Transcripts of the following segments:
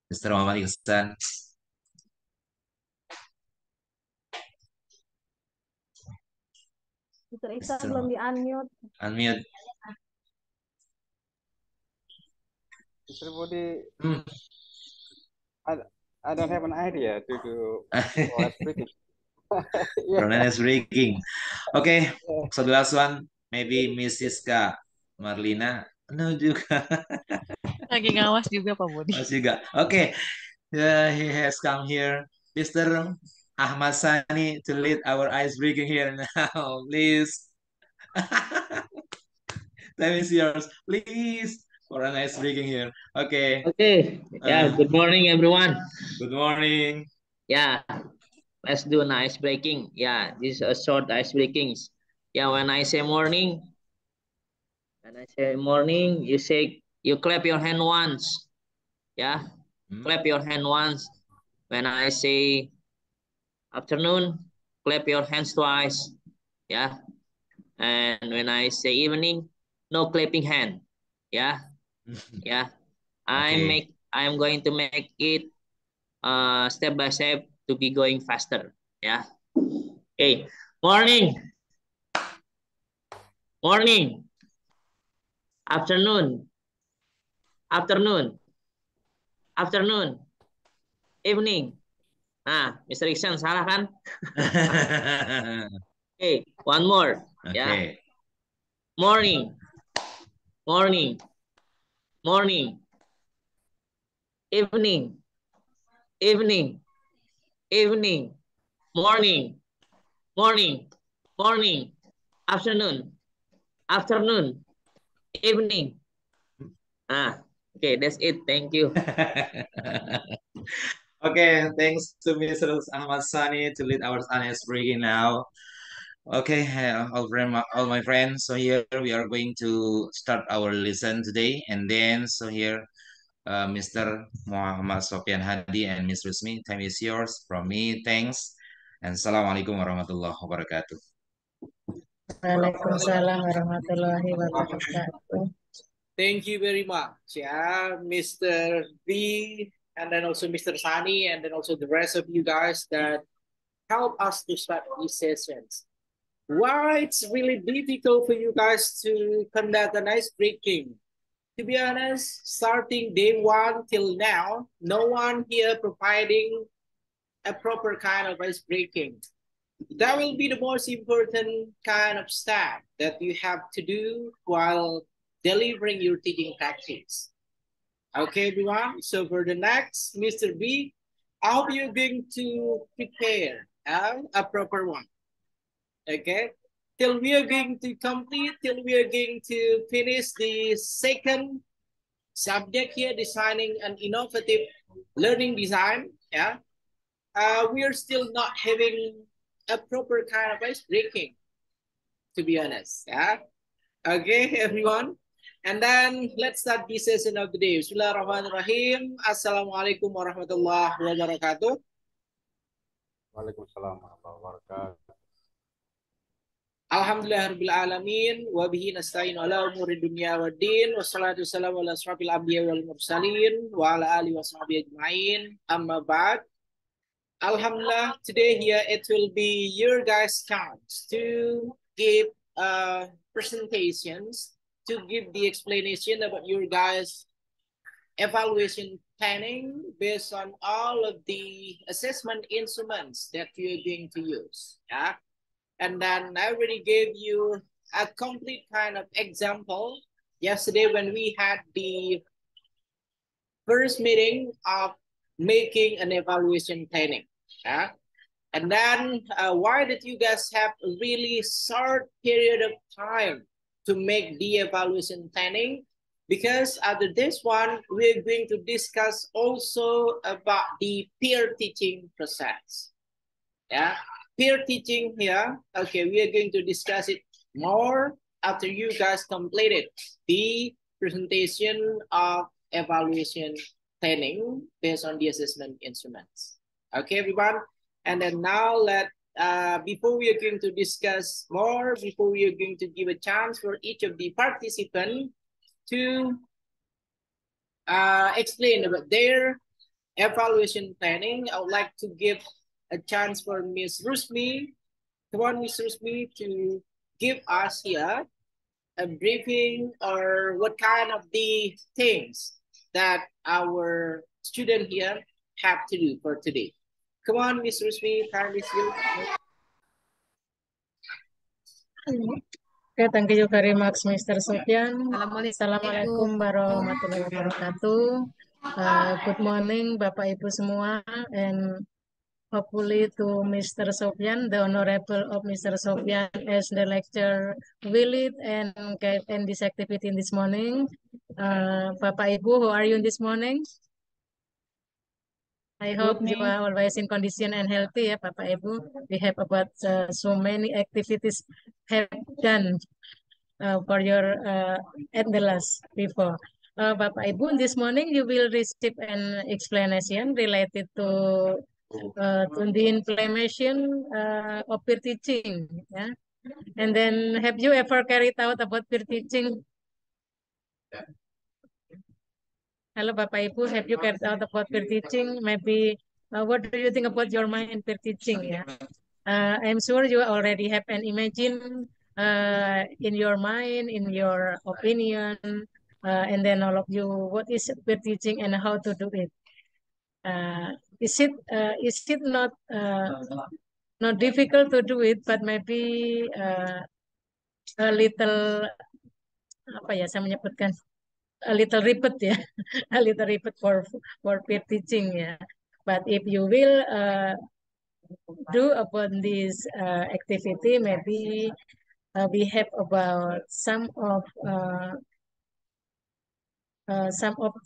Mr. Muhammad Ihsan. Mr. Iksan Mr. belum Muhammad. di-unmute. Unmute. Mr. Budi, Hmm. I don't have an idea to do for speaking. Ronan is breaking. Okay, so the last one, maybe Mrs. K. Marlina. No juga. Lagi ngawas juga Pak Budi. Mas juga. Okay, he has come here. Mr. Ahmad Sani to lead our ice breaking here now. Please. Time is yours. Please. For an ice breaking here. Okay. Okay. Yeah. Good morning, everyone. Good morning. Yeah. Let's do an ice breaking. Yeah. This is a short ice breaking. Yeah. When I say morning, you clap your hand once. Yeah. Clap your hand once. When I say afternoon, clap your hands twice. Yeah. And when I say evening, no clapping hand. Yeah. Yeah. Okay. I'm going to make it step by step to be going faster. Yeah. Okay. Morning. Morning. Afternoon. Afternoon. Afternoon. Evening. Nah, Mr. Iksan salah kan? Okay, one more. Okay. Ya. Morning. Morning. Morning. Evening. Evening. Evening. Morning. Morning. Morning. Afternoon. Afternoon. Evening. Okay, that's it. Thank you. Okay, thanks to Mr. Ahmad Sani to lead our honest breaking now. Okay, all my friends. So here we are going to start our lesson today, and then so here, Mr. Muhammad Sofian Hadi and Ms. Rusmi, time is yours. From me, thanks, and Assalamualaikum warahmatullahi wabarakatuh. Waalaikumsalam warahmatullahi wabarakatuh. Thank you very much, Mr. B, and then also Mr. Sani, and then also the rest of you guys that help us to start these sessions. Why it's really difficult for you guys to conduct an ice breaking? To be honest, starting day one till now, no one here providing a proper kind of ice breaking. That will be the most important kind of step that you have to do while delivering your teaching practice. Okay, everyone. So for the next, Mr. B, I hope you're going to prepare a proper one. Okay, till we are going to complete, till we are going to finish the second subject here, designing an innovative learning design. Yeah, we are still not having a proper kind of ice breaking, to be honest. Yeah. Okay, everyone. And then let's start this session of the day. Bismillahirrahmanirrahim. Assalamualaikum warahmatullahi wabarakatuh. Waalaikumsalam warahmatullahi wabarakatuh. Alhamdulillahirabbil alamin wa bihi nasta'in ala umuri dunya waddin wassalatu wassalamu ala asrofil anbiya wal mursalin wa ala alihi washabihi ajmain. Amma ba'd. Alhamdulillah, today here it will be your guys' chance to give presentations, to give the explanation about your guys' evaluation planning based on all of the assessment instruments that you're going to use. Yeah. And then I already gave you a complete kind of example yesterday when we had the first meeting of making an evaluation planning. Yeah. And then why did you guys have a really short period of time to make the evaluation planning? Because after this one, we're going to discuss also about the peer teaching process. Yeah, peer teaching here. Okay, we are going to discuss it more after you guys completed the presentation of evaluation planning based on the assessment instruments. Okay, everyone. And then now before we are going to discuss more, before we are going to give a chance for each of the participants to explain about their evaluation planning, I would like to give a chance for Miss Rusmi. Come on, Miss Rusmi, to give us here a briefing or what kind of the things that our student here have to do for today. Come on, Miss Rusmi, time is yours. Okay, thank you very much, Mr. Sofian. Assalamualaikum warahmatullahi wabarakatuh. Good morning, Bapak Ibu semua, and hopefully to Mr. Sofian, the honorable of Mr. Sofian as the lecturer will lead and guide in this activity this morning. Bapak Ibu, how are you this morning? I hope you are always in condition and healthy, ya, Bapak Ibu. We have about so many activities have done for your at the last before. Bapak Ibu, this morning you will receive an explanation related to the implementation of peer teaching. Yeah? And then have you ever carried out about peer teaching? Hello, Bapak Ibu, have you carried out about peer teaching? Maybe what do you think about your mind in peer teaching? Yeah? I'm sure you already have an imagine in your mind, in your opinion, and then all of you, what is peer teaching and how to do it? Is it not difficult to do it, but maybe a little apa ya saya menyebutkan a little ribet ya, a little ribet for peer teaching ya. But if you will do upon this activity, maybe we have about some of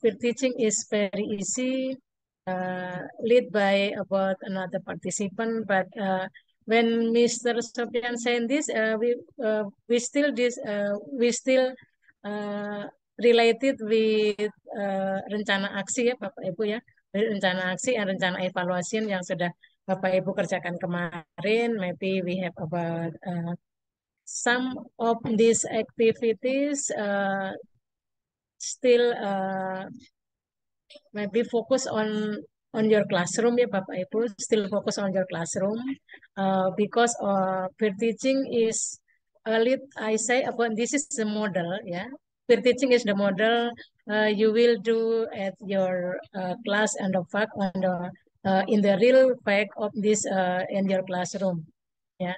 peer teaching is very easy, lead by about another participant. But when Mr. Sofian said this, we still uh, related with rencana aksi ya Bapak Ibu ya, rencana aksi dan rencana evaluasi yang sudah Bapak Ibu kerjakan kemarin. Maybe we have about some of these activities still maybe focus on your classroom ya Bapak Ibu, still focus on your classroom because peer teaching is a lead. I say about this is the model ya. Peer teaching is the model you will do at your class and the fact on the in the real fact of this in your classroom ya.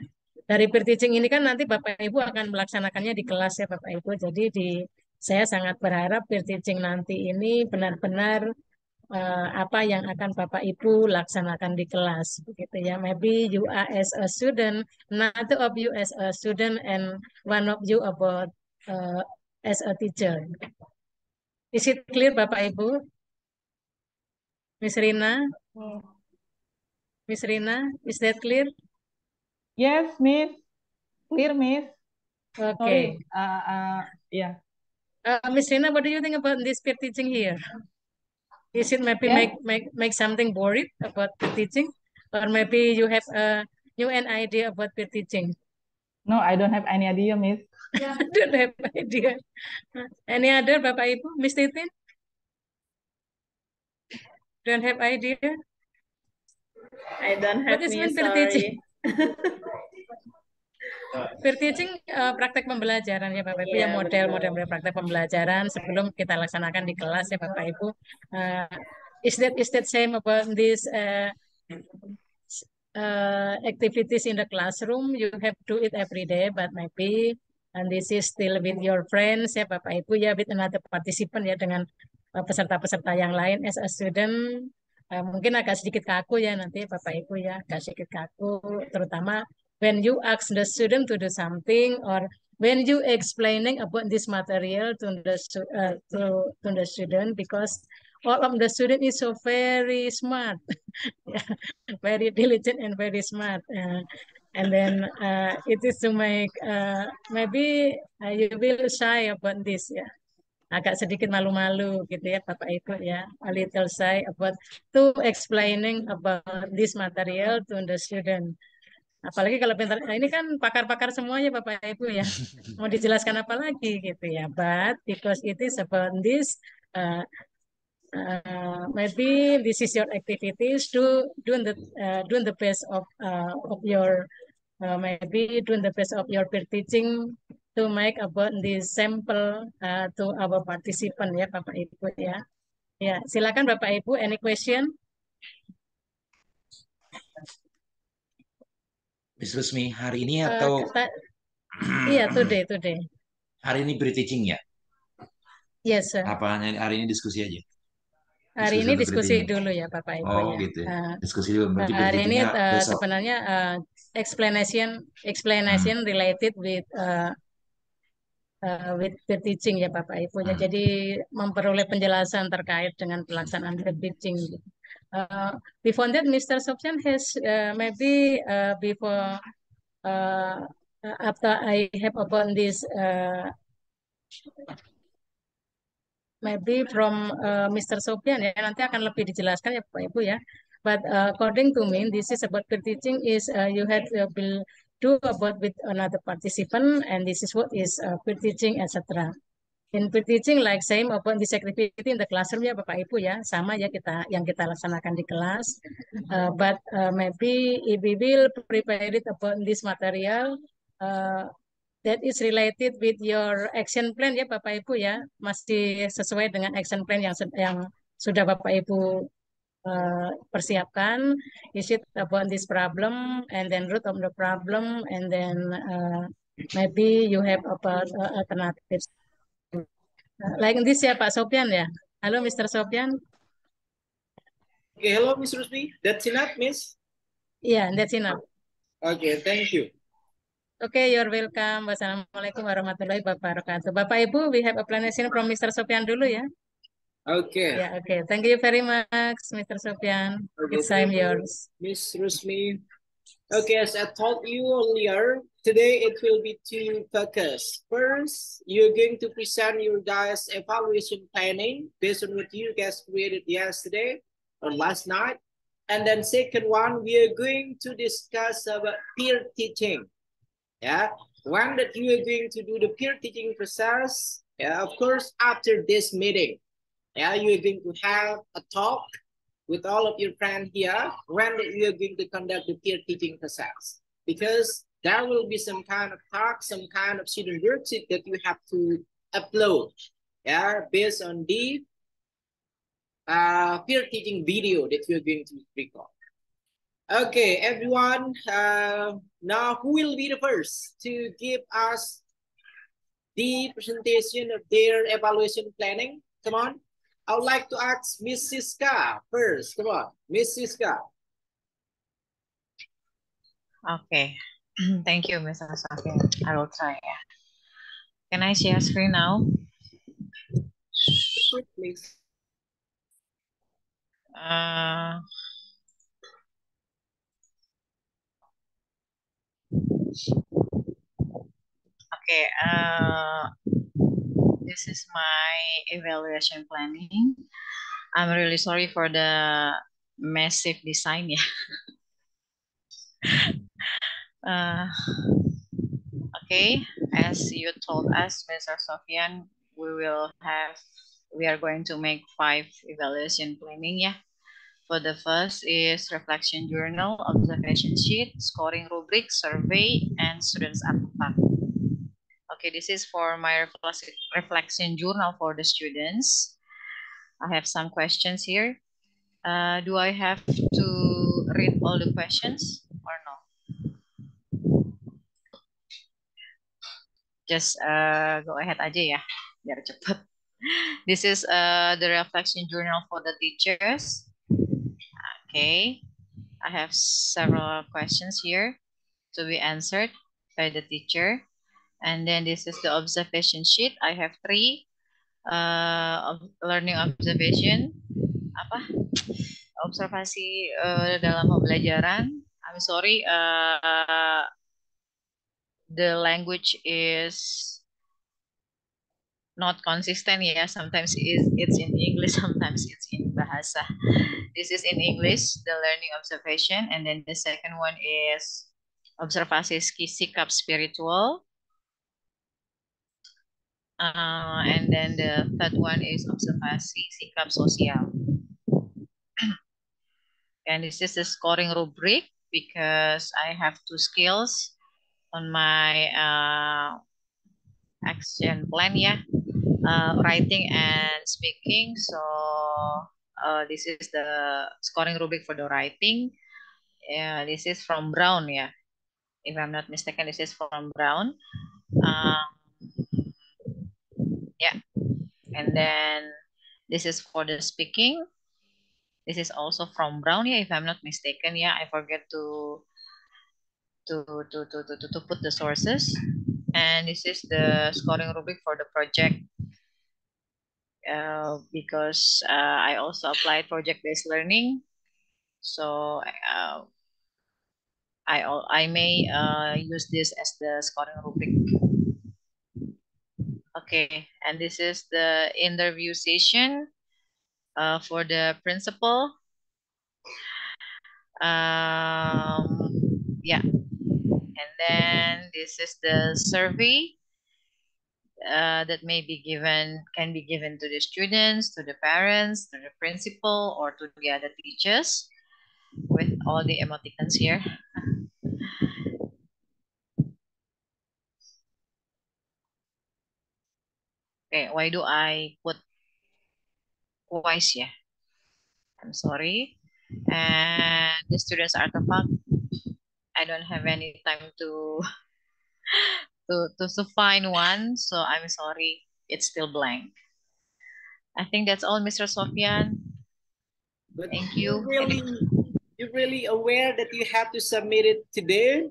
Dari peer teaching ini kan nanti Bapak Ibu akan melaksanakannya di kelas ya Bapak Ibu. Jadi saya sangat berharap peer teaching nanti ini benar-benar apa yang akan Bapak Ibu laksanakan di kelas begitu ya. Maybe you are as a student, another of you as a student, and one of you about as a teacher. Is it clear Bapak Ibu? Miss Rina? Miss Rina, is that clear? Yes, Miss. Clear, Miss. Okay. Sorry. Yeah. Miss Rina, what do you think about this peer teaching here? Is it maybe Yeah. make something worried about peer teaching? Or maybe you have an idea about peer teaching? No, I don't have any idea, Miss. Don't have idea. Any other, Bapak Ibu? Miss Titin? Don't have idea? I don't have, What is Miss, peer teaching? sorry. Peer teaching praktek pembelajaran ya Bapak Ibu, ya model praktek pembelajaran sebelum kita laksanakan di kelas ya Bapak Ibu. Is that same about this activities in the classroom? You have to do it every day, but maybe and this is still with your friends ya Bapak Ibu ya, with another participant ya, dengan peserta-peserta yang lain as a student. Mungkin agak sedikit kaku ya nanti Bapak Ibu ya, agak sedikit kaku, terutama when you ask the student to do something or when you explaining about this material to the student, because all of the student is so very smart, very diligent and very smart, and then it is to make maybe you will shy about this ya, agak sedikit malu-malu gitu ya Bapak Ibu ya, a little shy about to explaining about this material to the student. Apalagi kalau pintar, nah ini kan pakar-pakar semuanya Bapak Ibu ya, mau dijelaskan apa lagi gitu ya. But because it is about this, Maybe this is your activities to doing the best of your maybe doing the best of your peer teaching to make about this sample to our participant ya Bapak Ibu ya. Ya, silakan Bapak Ibu, any question? Miss Rusmi, hari ini atau Iya, today. hari ini Peerteaching ya? Yes, sir. Apa hari ini diskusi aja? Hari ini untuk diskusi Peerteaching? dulu ya Bapak Ibu Oh ya. gitu ya. Diskusi dulu, berarti Hari ini Peerteachingnya besok. sebenarnya explanation related with peer teaching ya Bapak Ibu ya. Jadi memperoleh penjelasan terkait dengan pelaksanaan peer teaching. Before that, Mr. Sofian has maybe before after I have upon this maybe from Mr. Sofian ya, nanti akan lebih dijelaskan ya Bapak Ibu ya. But according to me, this is about peer teaching is you have to do about with another participant, and this is what is peer teaching, etc. In peer teaching, like same upon this activity in the classroom ya Bapak Ibu ya, sama ya yang kita laksanakan di kelas. But maybe if we will prepare it upon this material, that is related with your action plan ya Bapak Ibu ya, masih sesuai dengan action plan yang sudah Bapak Ibu persiapkan. Is it about this problem and then root of the problem and then maybe you have about alternatives. Like this ya Pak Sofian ya. Halo Mr. Sofian. Okay, hello Miss Rusmi. That's enough, Miss? Yeah, that's enough. Okay, thank you. Okay, you're welcome. Wassalamualaikum warahmatullahi wabarakatuh. Bapak Ibu, we have a explanation from Mr. Sofian dulu ya. Okay. Yeah, okay. Thank you very much, Mr. Sofian. Okay, It's time thank you, yours. Miss Rusmi. Okay, as I told you earlier, today it will be two focus. First, you're going to present your guys' evaluation planning based on what you guys created yesterday or last night. And then second one, we are going to discuss about peer teaching. Yeah, when that you are going to do the peer teaching process, yeah, of course, after this meeting, yeah, you are going to have a talk with all of your friends here when you are going to conduct the peer teaching process, because there will be some kind of talk, some kind of student worksheet that you have to upload, yeah, based on the peer teaching video that you're going to record. Okay, everyone, now who will be the first to give us the presentation of their evaluation planning? Come on. I would like to ask Miss Siska first. Come on, Miss Siska. Okay. Thank you, Mr. Sofian. I will try. Yeah. Can I share screen now? Please. Okay. This is my evaluation planning. I'm really sorry for the massive design. Yeah. Okay, as you told us, Mr. Sofian, we are going to make 5 evaluation planning. Yeah. For the first is reflection journal, observation sheet, scoring rubric, survey, and students artifact. Okay, this is for my reflection journal for the students. I have some questions here. Do I have to read all the questions or no? Just go ahead aja ya, biar cepet. This is the reflection journal for the teachers. Okay, I have several questions here to be answered by the teacher. And then this is the observation sheet. I have 3 learning observation. Observasi dalam pembelajaran. I'm sorry, the language is not consistent. Yeah, sometimes it's in English, sometimes it's in bahasa. This is in English, the learning observation, and then the second one is observasi sikap spiritual. And then the third one is observasi sikap sosial. And this is the scoring rubric because I have two skills on my action plan, yeah, writing and speaking. So this is the scoring rubric for the writing. This is from Brown, yeah. If I'm not mistaken, this is from Brown. Um, yeah, and then this is for the speaking. This is also from Brown, yeah, if I'm not mistaken. Yeah, I forget to put the sources. And this is the scoring rubric for the project because I also applied project-based learning. So I may use this as the scoring rubric. Okay, and this is the interview session for the principal. Yeah, and then this is the survey that can be given to the students, to the parents, to the principal, or to the other teachers with all the emoticons here. Okay, why do I put twice? Yeah, I'm sorry. And the students artifact, I don't have any time to find one, so I'm sorry. It's still blank. I think that's all, Mr. Sofian. But Thank you. you're really aware that you have to submit it today,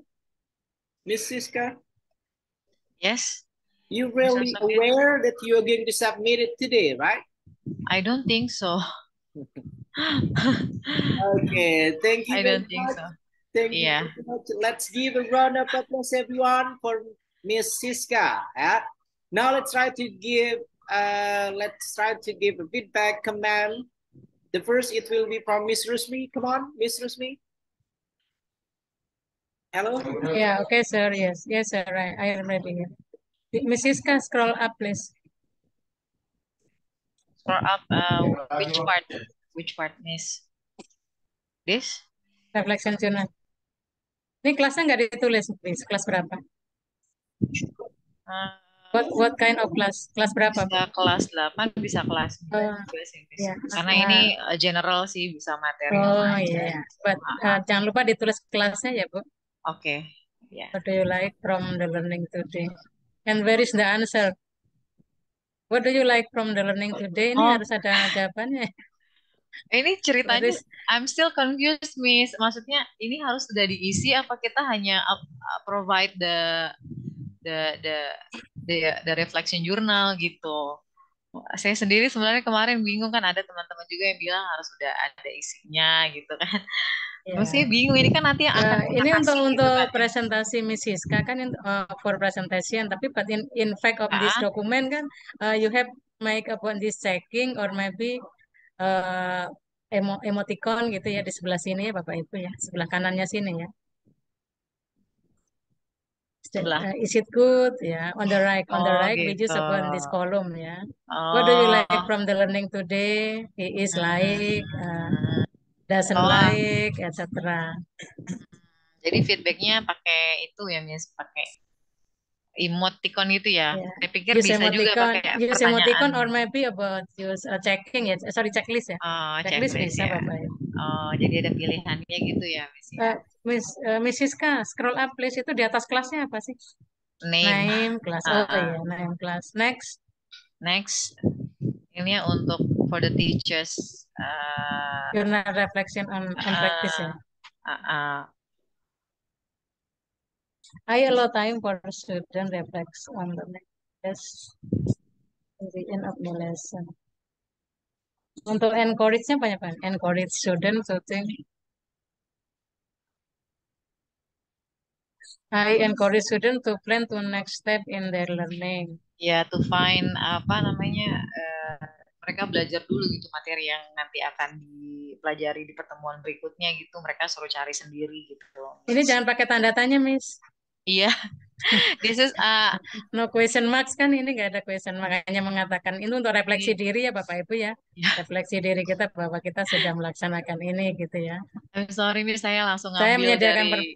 Miss Siska? Yes. You're really aware that you're going to submit it today, right? I don't think so. Okay, thank you I very don't think much. so. Thank you Yeah. very much. Let's give a round of applause, everyone, for Miss Siska. Now let's try to give a feedback comment. The first it will be from Miss Rusmi. Come on, Miss Rusmi. Hello. Yeah, okay, sir. Yes, sir. I am ready. Mrs. Ka, scroll up, please. Scroll up. Which part? Which part, Miss? This? Reflection journal. Ini kelasnya nggak ditulis, please. Kelas berapa? What kind of class? Kelas berapa? Bisa kelas 8, bisa kelas 9 juga sih, Miss. Yeah. Karena ini general sih, bisa materi Oh apa aja. iya, but jangan lupa ditulis kelasnya ya, Bu. Oke. Yeah. What do you like from the learning today? And where is the answer? What do you like from the learning today? Ini harus ada jawabannya. Ini ceritanya I'm still confused, Miss. Maksudnya ini harus sudah diisi apa kita hanya provide the reflection journal gitu. Saya sendiri sebenarnya kemarin bingung, kan ada teman-teman juga yang bilang harus sudah ada isinya gitu kan. Maksudnya bingung, ini kan nanti yang akan kita Ini kasih untuk gitu kan. presentasi Miss Siska kan for presentation, tapi but in fact of this document kan you have make upon this checking or maybe emoticon gitu ya di sebelah sini ya Bapak Ibu ya, sebelah kanannya sini ya. Is it good ya, on the right we use upon this column ya. What do you like from the learning today? He is like doesn't like, etc. Jadi feedbacknya pakai itu ya, Miss, pakai emoticon gitu ya. Saya pikir Use bisa juga pakai use pertanyaan. emoticon or maybe about use checking ya, sorry checklist ya. Checklist bisa ya. Bapak ya. Oh, jadi ada pilihannya gitu ya, Miss ya. Miss Siska, scroll up please, itu di atas kelasnya apa sih? Name class. Oh iya, name class. Next. Ini untuk for the teachers. Journal reflection on practice ya. I allow time for student reflects on the next the end of the lesson. Untuk encourage-nya banyak kan? Encourage student to think. I encourage student to plan to next step in their learning. Ya, to find apa namanya, mereka belajar dulu gitu materi yang nanti akan dipelajari di pertemuan berikutnya gitu. Mereka suruh cari sendiri gitu. Ini jangan pakai tanda tanya, Miss. Iya. This is No question marks kan ini nggak ada question mark, hanya mengatakan ini untuk refleksi diri ya Bapak Ibu ya. Refleksi diri kita bahwa kita sudah melaksanakan ini gitu ya. I'm sorry Miss, saya langsung Saya ngambil menyediakan dari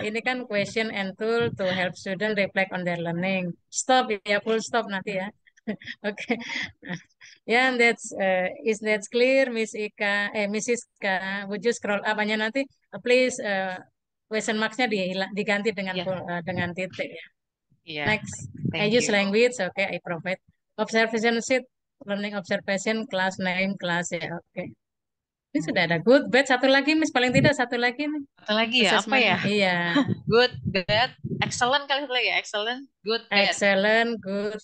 ini kan question and tool to help student reflect on their learning. Stop ya, full stop nanti ya. Oke. Ya, is that clear, Miss Ika, Mrs. Ika? Would you scroll up hanya nanti, please question marks-nya diganti dengan dengan titik ya. Next, I thank use you. language. Okay, I provide observation sheet, learning observation, class name, class ya. Oke. Ini sudah ada good, bad. Satu lagi, Miss, paling tidak satu lagi nih. Satu lagi ya, apa ya? Iya. Good, bad, excellent kali satu lagi. Excellent, good, bad. Excellent, good.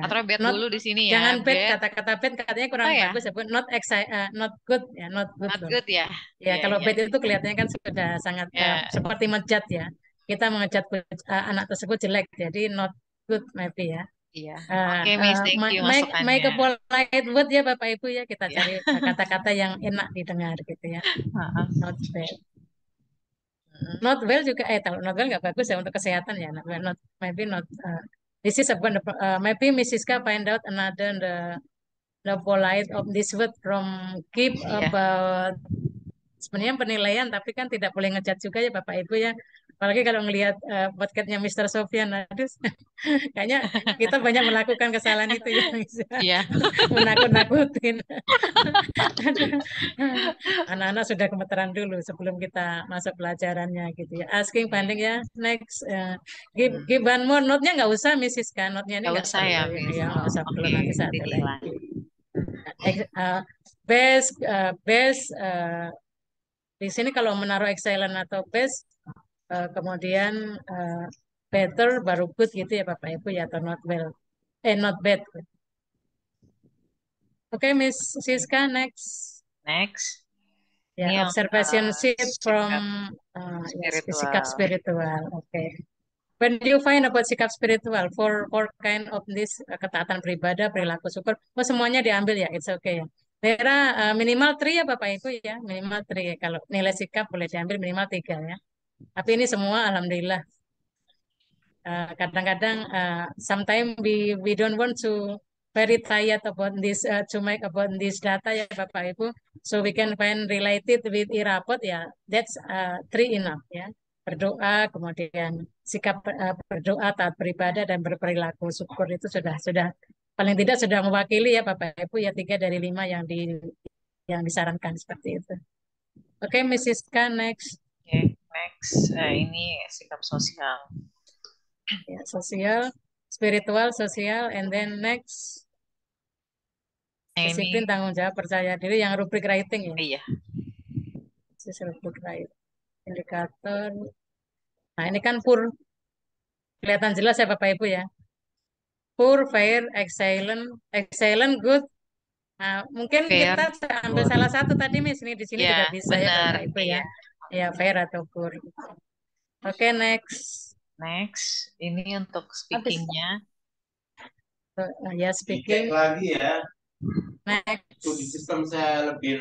Atau bad dulu di sini ya. Jangan bad, kata-kata bad katanya kurang ya? bagus ya, Bu. Not good ya, not good. Not good ya. Ya, kalau bad itu kelihatannya kan sudah sangat seperti menjat ya. Kita mengejat anak tersebut jelek, jadi not good maybe ya. Iya. Oke, Miss, thank you masukannya. Make a polite word ya Bapak Ibu ya. Kita cari kata-kata yang enak didengar gitu ya. Not bad. Not well juga, kalau not well nggak bagus ya untuk kesehatan ya. Not well, maybe not. This is about maybe Mrs. K find out another the polite of this word from keep about sebenarnya penilaian, tapi kan tidak boleh ngejat juga ya Bapak Ibu ya. Apalagi kalau ngelihat podcastnya Mr. Sofian, aduh, kayaknya kita banyak melakukan kesalahan itu ya, Iya. menakut-nakutin. Anak-anak sudah gemeteran dulu sebelum kita masuk pelajarannya gitu ya. Asking, finding ya. Next, give one more note-nya nggak usah, Mrs. Kan, note-nya ini nggak usah ya, perlu Miss. ya, nggak usah perlu nanti satu dinilai. lagi. Best di sini kalau menaruh excellent atau best, kemudian better baru good gitu ya Bapak Ibu ya, atau not well, not bad. Oke, Miss Siska, next. Next. Ya, Ini observation sheet from sikap spiritual. Oke. When do you find about sikap spiritual for kind of this ketaatan beribadah, perilaku syukur, semuanya diambil ya, it's okay ya. Daerah minimal 3 ya Bapak Ibu ya, minimal 3. Kalau nilai sikap boleh diambil minimal 3 ya. Tapi ini semua alhamdulillah. Kadang-kadang sometimes we don't want to very tired about this to make about this data ya Bapak Ibu, so we can find related with irapot ya, that's 3 enough ya. Berdoa, kemudian sikap berdoa, taat beribadah, dan berperilaku syukur itu sudah paling tidak sudah mewakili ya Bapak Ibu ya, 3 dari 5 yang disarankan seperti itu. Oke, Mrs. K, next. Next, ini sikap sosial. Ya, sosial, spiritual, sosial, and then next disiplin, tanggung jawab, percaya diri, yang rubrik writing ya. Iya. Rubrik writing, indikator. Nah ini kan pur, kelihatan jelas ya Bapak Ibu ya. Poor, fair, excellent, good. Nah, mungkin fair, kita ambil salah satu tadi Miss, ini di sini juga bisa ya Bapak Ibu ya. Ya, fair atau poor. Oke, next. Next, ini untuk speakingnya. Ya, speaking. Lagi ya. Next. Di sistem saya lebih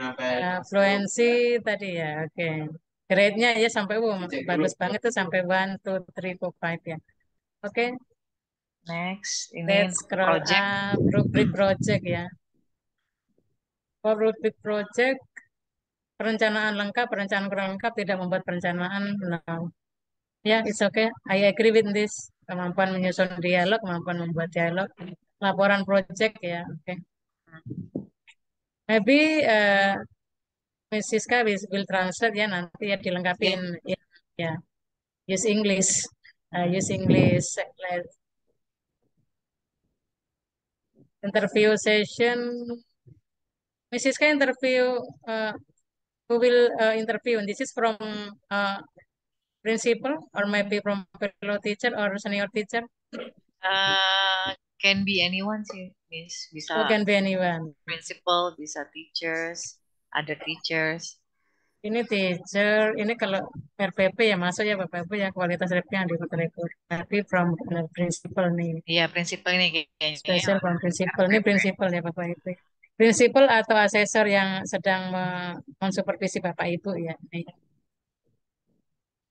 fluency tadi ya, oke. Grade-nya ya sampai bagus banget tuh, sampai 1, 2, 3, 4, 5 ya. Oke. Next, ini Let's scroll project. up, rubric project ya. For rubric project, perencanaan lengkap, perencanaan kurang lengkap, tidak membuat perencanaan. No. Ya, it's okay. I agree with this. Kemampuan menyusun dialog, kemampuan membuat dialog, laporan project ya, oke. Maybe Miss Siska will translate ya, nanti ya dilengkapi ya. Use English, interview session. Miss Siska interview, who will interview? This is from principal or maybe from fellow teacher or senior teacher? Can be anyone sih, Miss. Bisa. Oh, can be anyone. Principal, bisa teachers, other teachers. Ini teacher, ini kalau RPP ya masuk ya Bapak Ibu ya, kualitas repnya yang direkod. Tapi from principal nih. Iya, principal ini kayaknya. Special from principal, ini principal ya Bapak Ibu. Principal atau asesor yang sedang mensupervisi Bapak Ibu ya.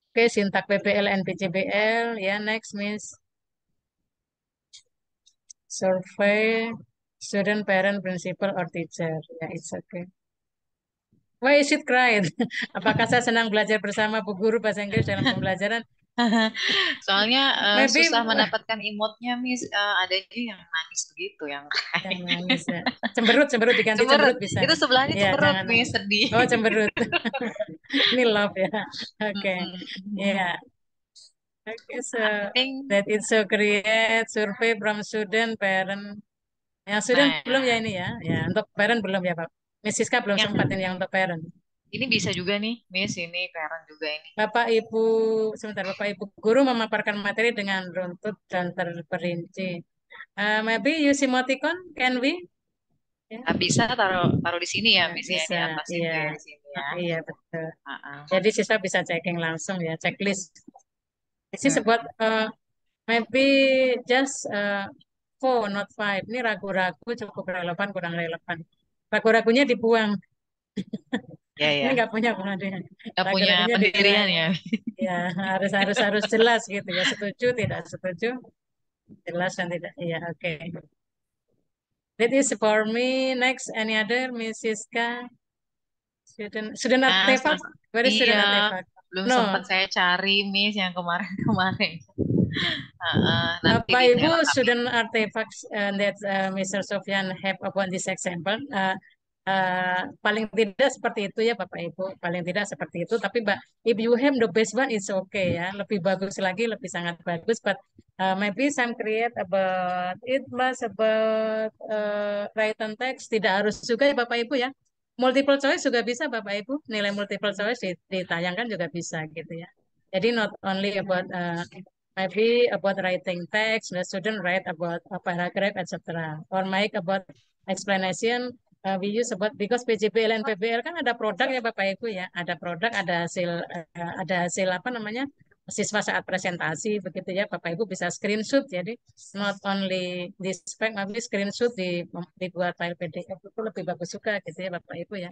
Oke, sintak PPL, NPCBL, ya next Miss. survey student, parent, principal, or teacher. Ya, it's okay. Why is it cried? Apakah saya senang belajar bersama Bu Guru Bahasa Inggris dalam pembelajaran? Soalnya Maybe susah mendapatkan emotnya, Miss. Adanya yang nangis begitu, yang yang nangis ya. Cemberut diganti cemberut. cemberut bisa. Itu sebelahnya Ya, cemberut, jangan Miss, sedih. Oh, cemberut. Ini love ya. Oke. Ya. Okay, so I think that it's so create survey from student, parent. Yang student nah, belum ya ini ya. Ya, untuk parent belum ya, Pak. Miss Siska belum yang sempat ini yang untuk parent. ini bisa juga nih, Miss, ini parent juga ini. Bapak Ibu, sebentar Bapak Ibu guru memaparkan materi dengan runtut dan terperinci. Maybe use emoticon, can we? Nah, bisa taruh di sini ya, Nah, Miss, ya, di bisa, atas iya. ini ya, di sini ya. Iya, betul. Uh-uh. Jadi siswa bisa checking langsung ya, checklist. This is Hmm. about maybe just 4, not 5. Ini ragu-ragu cukup relevan, kurang relevan. Ragu-ragunya dibuang. Ya, Ini ya. nggak punya pendirian. Nggak punya Ragu-ragunya pendirian dibuang. ya. Ya, harus jelas gitu ya. Setuju, tidak setuju, jelas dan tidak. Iya, oke. That is for me. Next, any other, Mrs. K? Student Nah, artifact. Where is student iya, artifact? belum No. sempat saya cari, Miss, yang kemarin-kemarin. Nanti Bapak Ibu, detail kami. student artifacts that Mr. Sofian have upon this example. Paling tidak seperti itu ya Bapak Ibu, paling tidak seperti itu. Tapi if you have the best one, it's okay ya. Lebih bagus lagi, lebih sangat bagus. But maybe some create about it was about written text. Tidak harus juga ya Bapak Ibu ya. Multiple choice juga bisa Bapak Ibu. Nilai multiple choice ditayangkan juga bisa gitu ya. Jadi not only about maybe about writing text, the student write about a paragraph, etc. Or make about explanation. We use about because PJBL dan PBL kan ada produk ya Bapak Ibu ya, ada produk, ada hasil apa namanya siswa saat presentasi begitu ya Bapak Ibu bisa screenshot jadi not only di spek tapi screenshot dibuat file PDF itu lebih bagus juga gitu ya Bapak Ibu ya.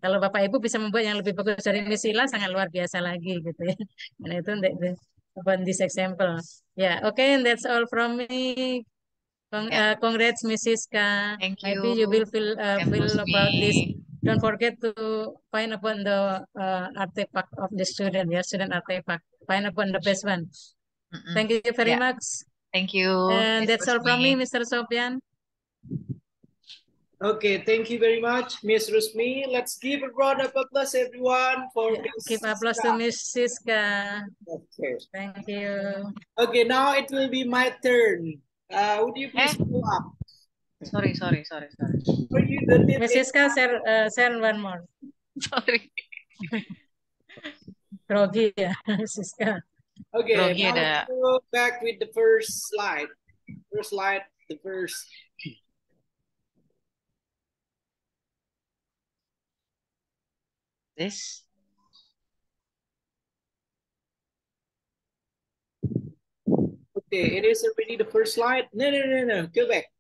Kalau Bapak Ibu bisa membuat yang lebih bagus dari Misila sangat luar biasa lagi gitu ya. Karena itu upon this example. Yeah, okay, and that's all from me. Ya, Congrats, Mrs. K. thank Maybe you, you will Kang feel about this. Rusmi. Don't forget to find upon the artifact of the student, yeah, student artifact. Find upon the best one. Thank you very Ya, much. thank you, And Miss that's all from me, Rusmi. Mr. Sofian. Okay, thank you very much, Miss Rusmi. Let's give a round of applause, everyone, for Miss Give applause to Mrs. K. Okay. Thank you. Okay, now it will be my turn. Would you please go up? Sorry. For you, don't need Mrs. K, share one more. Sorry. Grogi ya, Mrs. K. Okay, Grogi now ada. let's go back with the first slide. The first. This. Okay, it is already the first slide. No. Go back.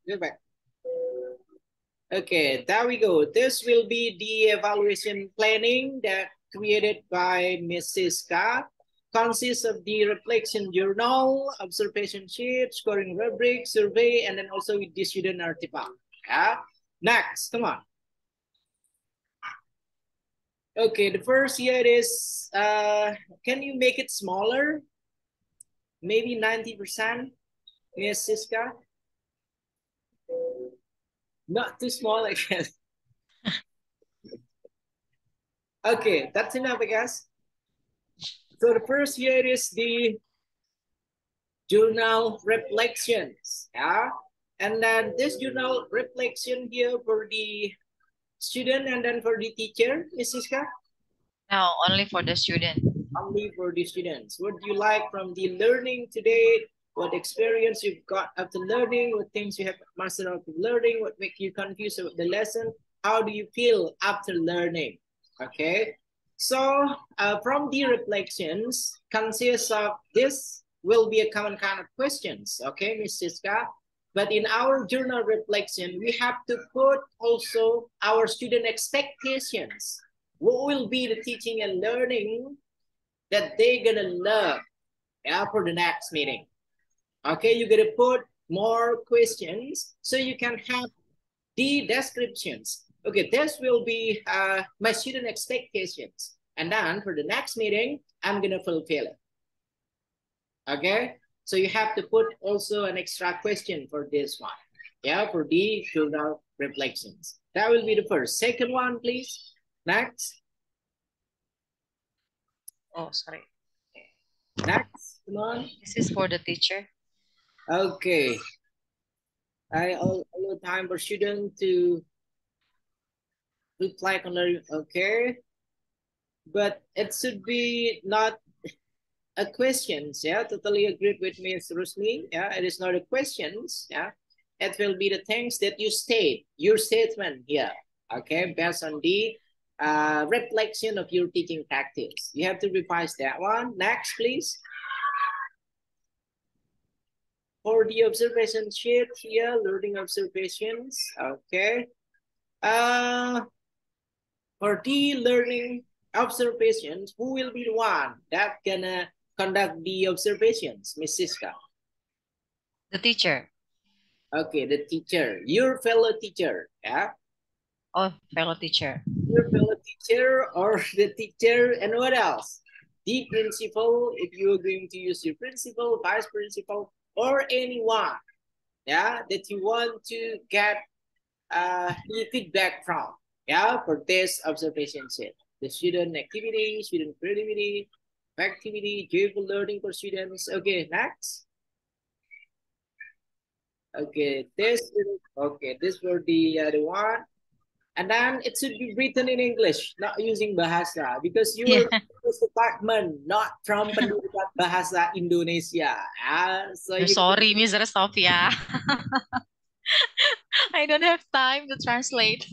Okay, there we go. This will be the evaluation planning that created by Mrs. K. Consists of the reflection journal, observation sheet, scoring rubric, survey, and then also with the student artifact. Yeah. Next, come on. Okay, the first here is, can you make it smaller? Maybe 90%, Miss Siska? Not too small, I guess. Okay, that's enough, I guess. So the first here is the journal reflections, yeah? And then this journal reflection here for the student and then for the teacher, Miss Siska? No, only for the student. Only for the students. What do you like from the learning today? What experience you've got after learning? What things you have mastered after learning? What make you confused about the lesson? How do you feel after learning? Okay. So from the reflections consists of this will be a common kind of questions. Okay, Ms. Siska. But in our journal reflection, we have to put also our student expectations. What will be the teaching and learning that they're gonna learn, yeah, for the next meeting? Okay, you're gonna put more questions so you can have the descriptions. Okay, this will be my student expectations. And then for the next meeting, I'm going to fulfill it. Okay, so you have to put also an extra question for this one. Yeah, for the journal reflections. That will be the first. Second one, please. Next. Oh, sorry. Next, come on. This is for the teacher. Okay. I allow time for student to reply on the, okay. But it should be not a questions, yeah. Totally agreed with Ms. Rusmi. Yeah, it is not a questions, yeah. It will be the things that you state, your statement here, okay, based on the reflection of your teaching practice. You have to revise that one. Next, please. For the observation sheet here, learning observations, okay. For the learning observations, who will be the one that gonna conduct the observations, Miss Siska? The teacher. Okay, the teacher, your fellow teacher, yeah? Oh, fellow teacher. Your fellow teacher or the teacher, and what else? The principal, if you're going to use your principal, vice principal, or anyone, yeah, that you want to get the feedback from, yeah, for this observation set. The student activity, student creativity, activity, joyful learning for students. Okay, next. Okay, this will be the one. And then it should be written in English, not using bahasa, because you are from this department, not from Pendidikan Bahasa Indonesia. So I'm sorry, Mr. Sofia. I don't have time to translate.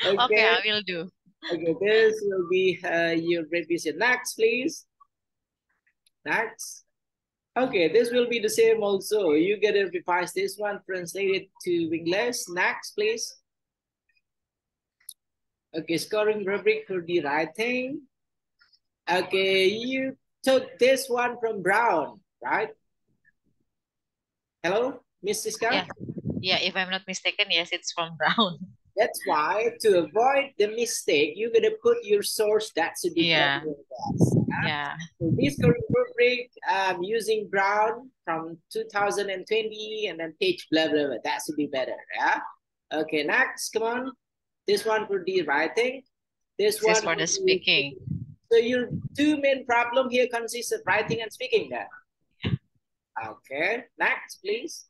Okay, I will do. Okay, this will be your revision. Next, please. Next. Okay, this will be the same also. You gotta revise this one, translate it to English. Next, please. Okay, scoring rubric for the writing. Okay, you took this one from Brown, right? Hello, Miss Siska? Yeah, if I'm not mistaken, yes, it's from Brown. That's why, to avoid the mistake, you're gonna put your source. That should be Yeah. Yeah. So this scoring rubric, using Brown from 2020, and then page blah blah blah. That should be better. Yeah. Okay. Next, come on. This one for the writing. This one is for the speaking. So your two main problem here consists of writing and speaking. There. Okay. Next, please.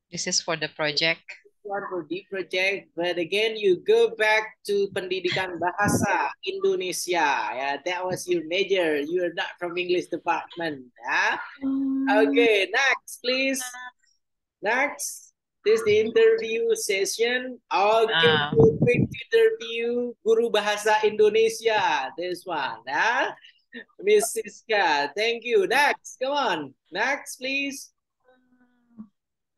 This is for the project. One for the project, but again, you go back to Pendidikan Bahasa Indonesia. Yeah, that was your major. You are not from English department. Yeah. Okay, next, please. Next. This is the interview session. Okay, quick interview Guru Bahasa Indonesia. This one. Yeah. Miss Siska, thank you. Next, come on. Next, please.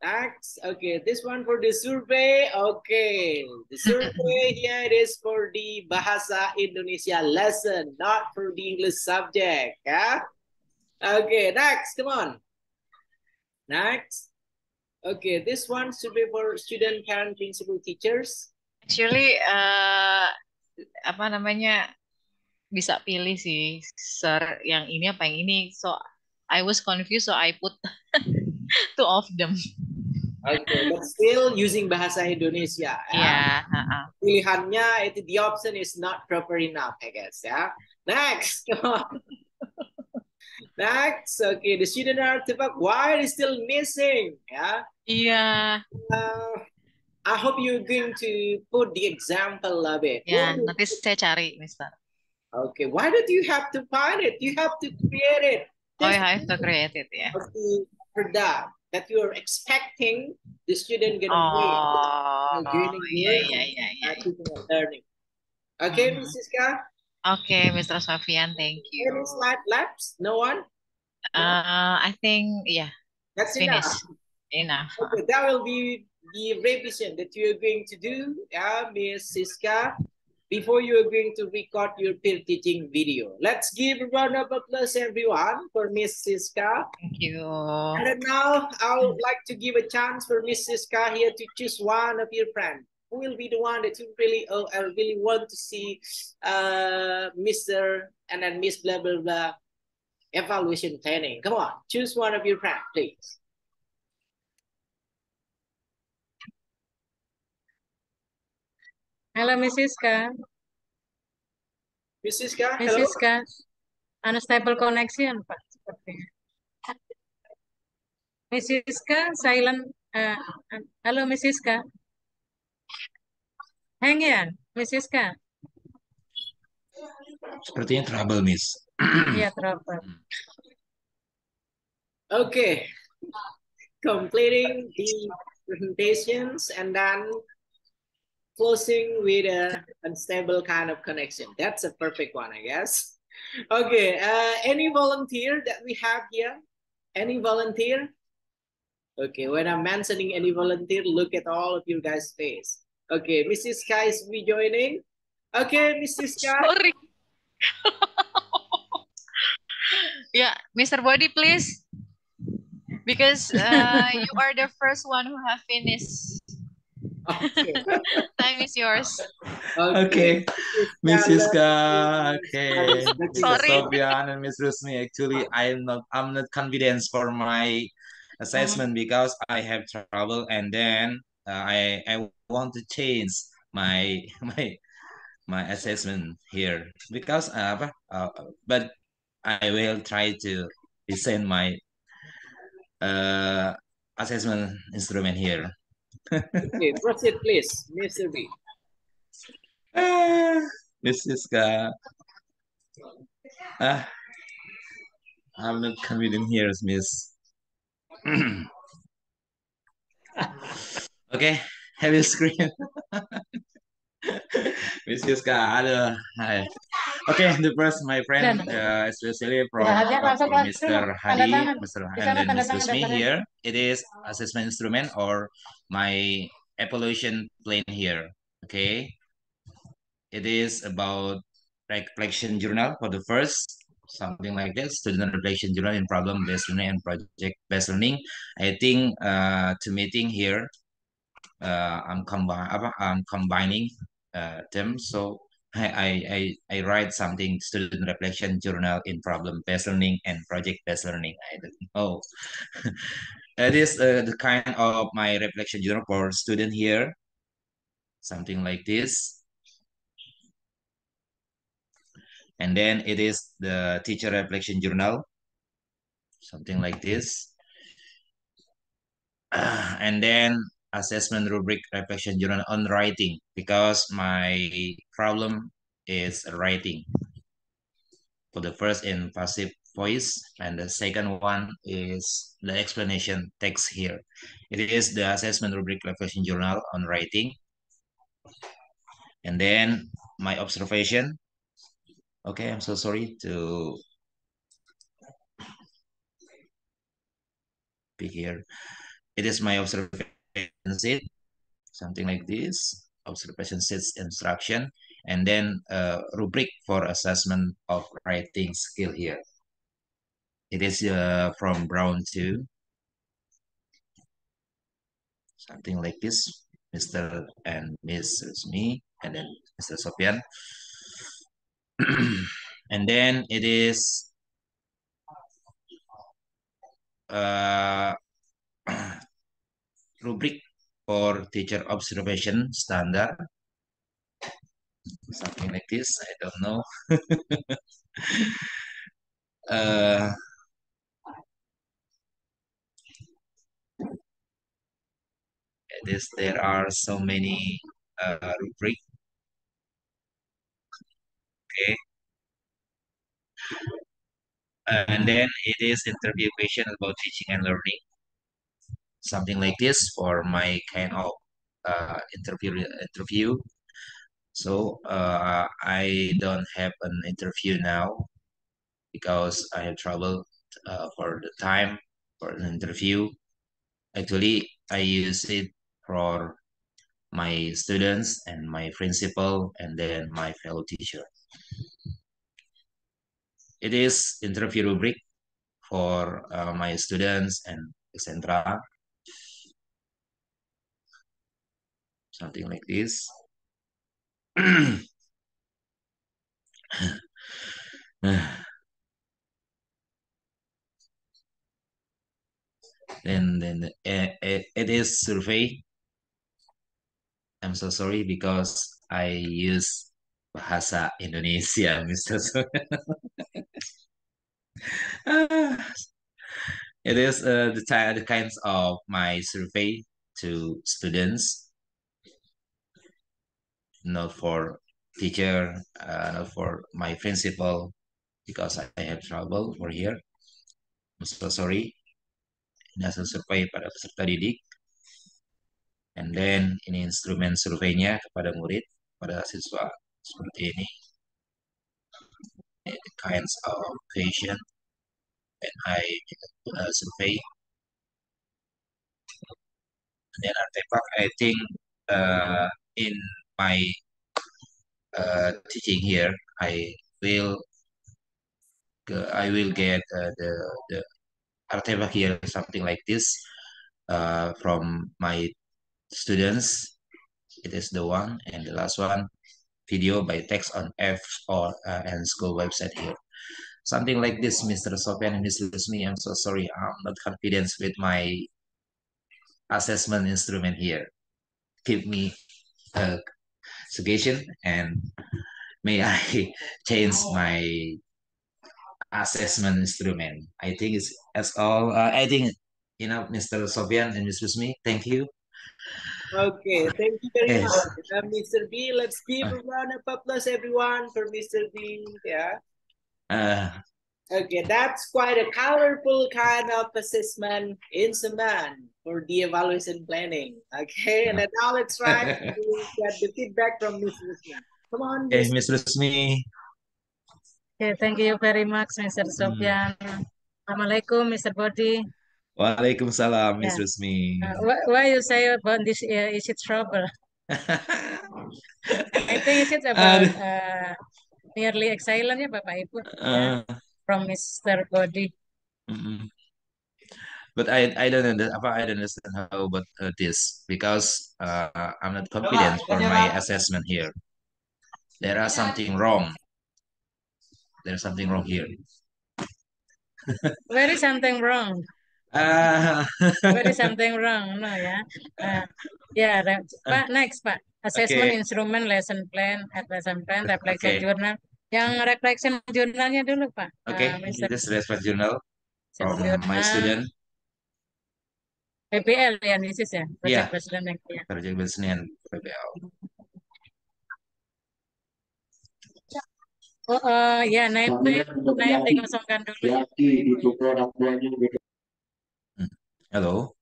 Next, okay, this one for the survey. Okay, the survey here it is for the Bahasa Indonesia lesson, not for the English subject. Yeah. Okay, next, come on. Next. Okay, this one should be for student, parent, principal, teachers. Actually, apa namanya, bisa pilih sih, sir, yang ini apa yang ini. So I was confused, so I put two of them. Okay, but still using Bahasa Indonesia. Yeah. Pilihannya itu the option is not proper enough, I guess. Yeah. Next, come on. Next, okay, the student artifact, why is still missing? Yeah. Yeah. I hope you're going to put the example of it. Yeah, nanti saya cari, Mister. Okay, why don't you have to find it? You have to create it. Oh, you have to create it, yeah. The product that you're expecting the student gonna learning. Okay, Miss Siska? Okay, Mr. Sofian, thank you. Any slide lapse? No one? I think, yeah. That's finished. Enough. Okay, that will be the revision that you're going to do, Miss Siska. before you are going to record your peer teaching video. Let's give a round of applause, everyone, for Miss Siska. Thank you. And then now I would like to give a chance for Miss Siska here to choose one of your friends. Who will be the one that you really, I really want to see Mr. and then Miss blah, blah, blah evaluation planning. Come on, choose one of your friends, please. Halo, Miss Siska. Miss Siska, Miss hello. Siska, unstable connection, Pak. Miss Siska, silent. Halo, Miss Siska. Hang ya, Miss Siska. Sepertinya trouble, Miss. Iya, trouble. Okay, completing the presentations and then closing with a unstable kind of connection. That's a perfect one, I guess. Okay, any volunteer that we have here? Any volunteer? Okay, when I'm mentioning any volunteer, look at all of you guys' face. Okay, Mrs. Sky is rejoining. Okay, Mrs. Sky. Sorry. Yeah, Mr. Body, please. Because you are the first one who have finished. Okay. Time is yours. Okay, Miss Siska, okay, Mr. Sorry. Sofian and Miss Rusmi. Actually, I'm not confident for my assessment because I have trouble, and then I want to change my my assessment here because but I will try to design my assessment instrument here. Okay, proceed, please, Mr. B. Miss Siska. I'm not confident here, Miss. Okay, have your screen. Miss Siska, ada. Hi. Okay, the first, my friend, especially from Mr. Hadi, Mr. and then Miss Rusmi here. It is assessment instrument or my evaluation plane here. Okay, it is about reflection journal for the first, something like this, student reflection journal in problem-based learning and project-based learning. I think to meeting here, I'm combining them. So I write something student reflection journal in problem-based learning and project-based learning. I don't know. It is the kind of my reflection journal for student here, something like this. And then it is the teacher reflection journal, something like this. And then assessment rubric reflection journal on writing, because my problem is writing for the first in passive voice, and the second one is the explanation text here. It is the assessment rubric reflection journal on writing. And then my observation. Okay, I'm so sorry to be here. It is my observation sheet, something like this. Observation sheets instruction, and then rubric for assessment of writing skill here. It is from Brown to something like this, Mr. and Mrs. Me, and then Mr. Sofian. And then it is rubric for teacher observation standard, something like this. I don't know. There are so many rubric. Okay. And then it is interview question about teaching and learning, something like this for my kind of interview. So I don't have an interview now because I have trouble for the time for an interview. Actually, I use it for my students and my principal, and then my fellow teacher. It is interview rubric for my students and etc. Something like this. Then it is survey. I'm so sorry because I use bahasa Indonesia, Mr. It is the kinds of my survey to students, not for teacher, not for my principal, because I have trouble for here. I'm so sorry. Ini hasil survei pada peserta didik. And then ini instrumen surveinya kepada murid, pada siswa seperti ini. The kinds of question and I survey. And then artifact, I think in my teaching here, will I will get the artifact here, something like this from my students. It is the one, and the last one, video by text on F or and school website here. Something like this, Mr. Sofian and Ms. Lusmi. I'm so sorry, I'm not confident with my assessment instrument here. Give me a suggestion, and may I change my assessment instrument. I think it's that's all. I think Mr. Sofian and Ms. Lusmi. Thank you. Okay, thank you very Yes. much, Mr. B. Let's give a round of applause, everyone, for Mr. B. Yeah. Okay, that's quite a colorful kind of assessment instrument for the evaluation planning. Okay, and then now let's try to get the feedback from Ms. Rusmi. Come on, Okay, Ms. Rusmi. Okay, thank you very much, Mr. Sofian. Assalamualaikum, Mr. Bodi. Waalaikumsalam, Ms. Yeah. Rusmi. Why you say about this? Is it trouble? I think it's about nearly excellent ya Bapak Ibu from Mr. Bodi. But I don't understand how about this because I'm not confident for my assessment here. There are something wrong. There's something wrong here. Where is something wrong? Where is something wrong? No ya. Yeah, Pak. Next Pak. Assessment instrument, lesson plan, reflection journal. Yang reflection journalnya dulu Pak. Okay, this reflection journal from my student. PBL ya, this is ya. Yeah, project based on PBL. Oh, ya, naik dikosongkan dulu. Hello.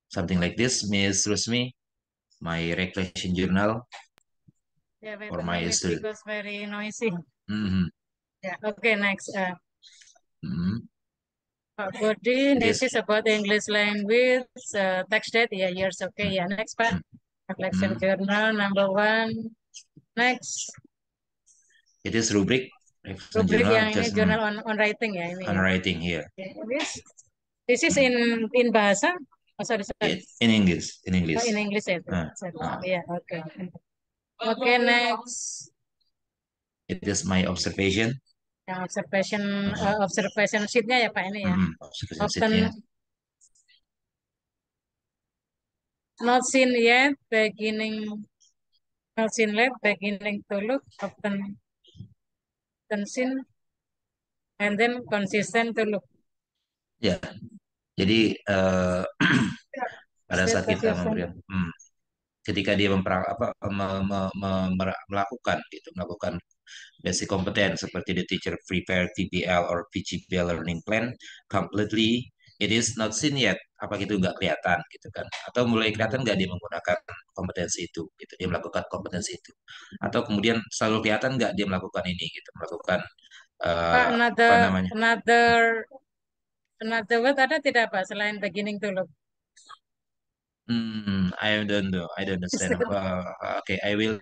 Something like this, Miss Rusmi, my reflection journal for my student. Because very noisy. Yeah. Okay, next. Body, this is about English language, text date, yeah, years, okay, yeah. Next, Pak. Reflection journal, number 1. Next. It is rubric. Rubric yang ini journal on writing ya ini. On writing here. This is in bahasa. Oh, sorry. In English. In English. Oh, in English ya. Yeah, okay. Okay, next. It is my observation. Yang observation sheet-nya ya Pak ini ya. Often not seen yet, beginning not seen yet, beginning to look, often seen, and then consistent to look. Ya, jadi pada saat kita memberikan, ketika dia melakukan basic kompeten seperti the teacher prepare PBL or PGBL learning plan completely, it is not seen yet. Apa gitu nggak kelihatan gitu kan? Atau mulai kelihatan nggak dia menggunakan kompetensi itu? Gitu, dia melakukan kompetensi itu? Atau kemudian selalu kelihatan nggak dia melakukan ini? Gitu, melakukan apa namanya? Another word ada tidak Pak selain beginning to look? I don't know. I don't understand. Okay, I will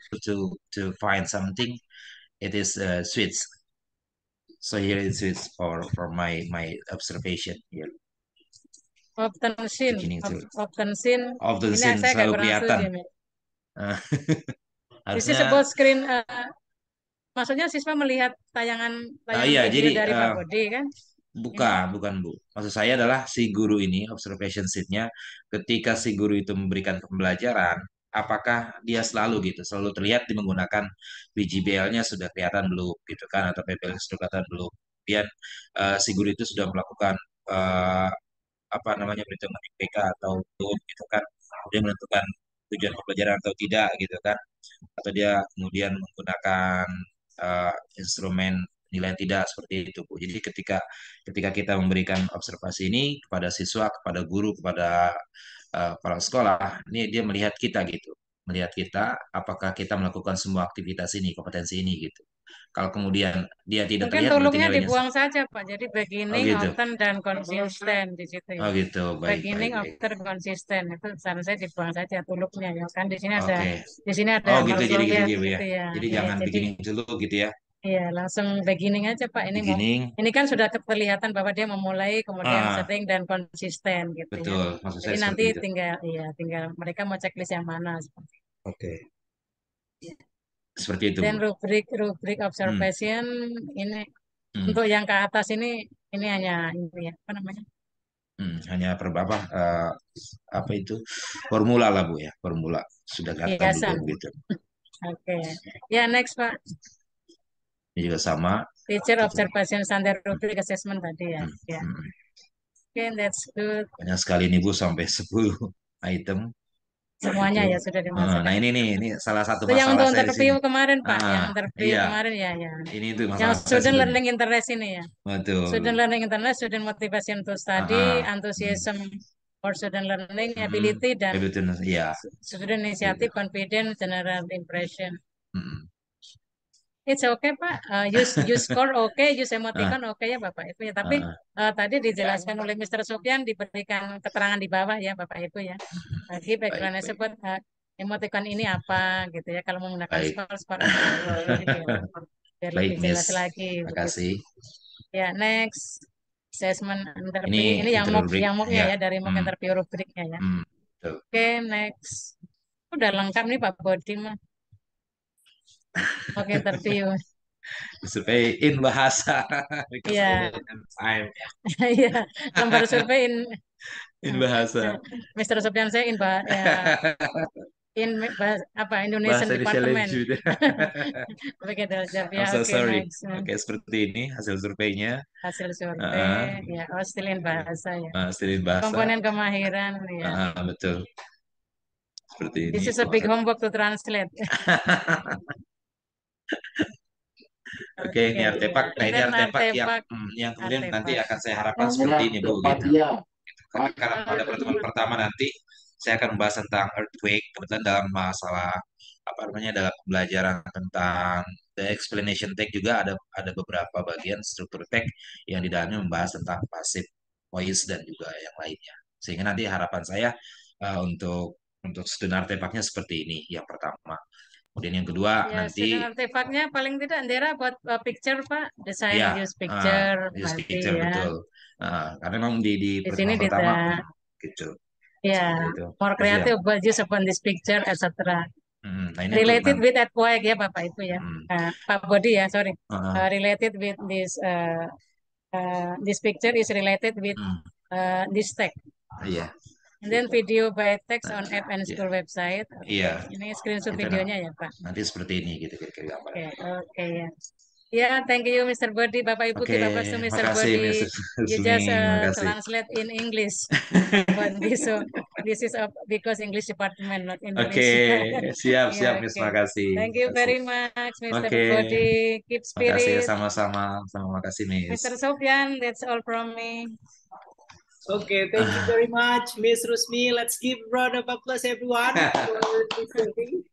to find something. It is sweets. So here is sweets for my observation here. Often seen, Beginning to often seen. often Ini seen saya agak selalu kurang kelihatan. setuju nih. This is Harusnya about screen. Maksudnya siswa melihat tayangan iya, video jadi dari Pak Bodi kan? bukan Bu. Maksud saya adalah si guru ini observation sheet-nya ketika si guru itu memberikan pembelajaran, apakah dia selalu gitu, selalu terlihat di menggunakan BGBL-nya sudah kelihatan belum gitu kan atau PPL sudah kelihatan belum. Kemudian si guru itu sudah melakukan eh, apa namanya perhitungan IPK atau belum gitu kan. Kemudian menentukan tujuan pembelajaran atau tidak gitu kan atau dia kemudian menggunakan instrumen nilai tidak seperti itu Bu. Jadi ketika ketika kita memberikan observasi ini kepada siswa, kepada guru, kepada kepala sekolah, ini dia melihat kita gitu, melihat kita apakah kita melakukan semua aktivitas ini, kompetensi ini gitu. Kalau kemudian dia tidak Mungkin terlihat berarti tuluknya nilainya dibuang saja Pak. Jadi oh beginning, gitu. often, dan konsisten di situ Oh ya. gitu. Baik, Beginning, baik, baik. often, konsisten itu seharusnya dibuang saja tuluknya ya. Kan di sini ada, Oke. di sini ada Oh gitu, jadi margolnya gitu ya. gitu ya. Jadi Iya, jangan jadi beginning dulu gitu ya. iya langsung beginning aja Pak. Beginning. Ini kan sudah kelihatan bahwa dia memulai, kemudian Ah, sering dan konsisten gitu ya. betul. Maksud Jadi saya nanti seperti itu. tinggal mereka mau checklist yang mana seperti itu. Oke. Seperti itu, Dan Bu. rubrik Hmm. observation ini Hmm. untuk yang ke atas ini hanya ini ya apa namanya? Hanya apa apa itu formula lah Bu ya, formula sudah kelihatan Hiasan. belum gitu. Oke. Ya, next Pak. Ini juga sama. Teacher Gitu. observation standard rubric assessment tadi ya. Ya. Oke, that's good. Banyak sekali nih Bu, sampai 10 item. Semuanya Itu. ya sudah dimasukkan. Nah ini salah satu Itu yang masalah untuk saya di sini. interview kemarin Pak, yang interview Iya. kemarin ya. Ini tuh Yang masalah saya student sebenarnya. learning interest ini ya. Betul. Student learning interest, student motivation to study, enthusiasm for student learning, ability, dan Iya. student initiative, confidence, general impression. Mm-mm. It's okay Pak, use score okay, use emoticon okay ya Bapak Ibu ya. Tapi tadi dijelaskan oleh Mr. Sofian, diberikan keterangan di bawah ya Bapak Ibu ya. Lagi backgroundnya sebut emoticon ini apa gitu ya. Kalau menggunakan Baik. skor apa gitu ya. Biar Baik, lebih jelas Miss. lagi. Terima kasih. Ya, next assessment interview. Ini yang mocknya ya, dari mock interview rubriknya ya. Oke, next. Udah lengkap nih Pak Bodi mah. Mock interview. Surveiin bahasa. Iya. Iya. Iya, lembar survei In bahasa. Mr. Sofian saya Indonesian Bahasa Department. gitu. Begitu ya. I'm so sorry. Next. Oke, seperti ini hasil surveinya. Hasil survei ya, still in bahasa ya. Still in bahasa. Komponen kemahiran ya. Betul. Seperti ini. This is a big homework to translate. Oke, ini artefak. Nah, ini artefak yang kemudian nanti akan saya harapkan seperti ini, Bu. Gitu. Karena pada pertemuan pertama nanti saya akan membahas tentang earthquake. Kebetulan dalam masalah apa namanya dalam pembelajaran tentang the explanation text juga ada beberapa bagian struktur teks yang di dalamnya membahas tentang passive voice dan juga yang lainnya. Sehingga nanti harapan saya untuk student artefaknya seperti ini yang pertama. Kemudian yang kedua ya, nanti artefaknya paling tidak Andera buat picture Pak, desain ya, use picture use nanti picture ya. betul. Karena memang di sini pertemuan pertama gitu. Ya, more creative buat use upon this picture, etc. Nah, ini related with earthquake ya Bapak Ibu ya. Pak Bodi ya, sorry. Related with this picture is related with this text. Iya. And then video by text on app and school website. Iya. Ini screenshot videonya ya Pak. Nanti seperti ini gitu kira-kira gambarnya. Oke ya. Ya, thank you Mr. Bodi. Bapak Ibu kita bahas Mr. Bodi. You just translate in English. But this is because English department not English. Oke, siap Miss, makasih. Thank you very much Mr. Bodi. Keep spirit. Makasih sama-sama. Makasih Miss. Mr. Sofian, that's all from me. Okay, thank you very much, Miss Rusmi. Let's give a round of applause, everyone, for listening.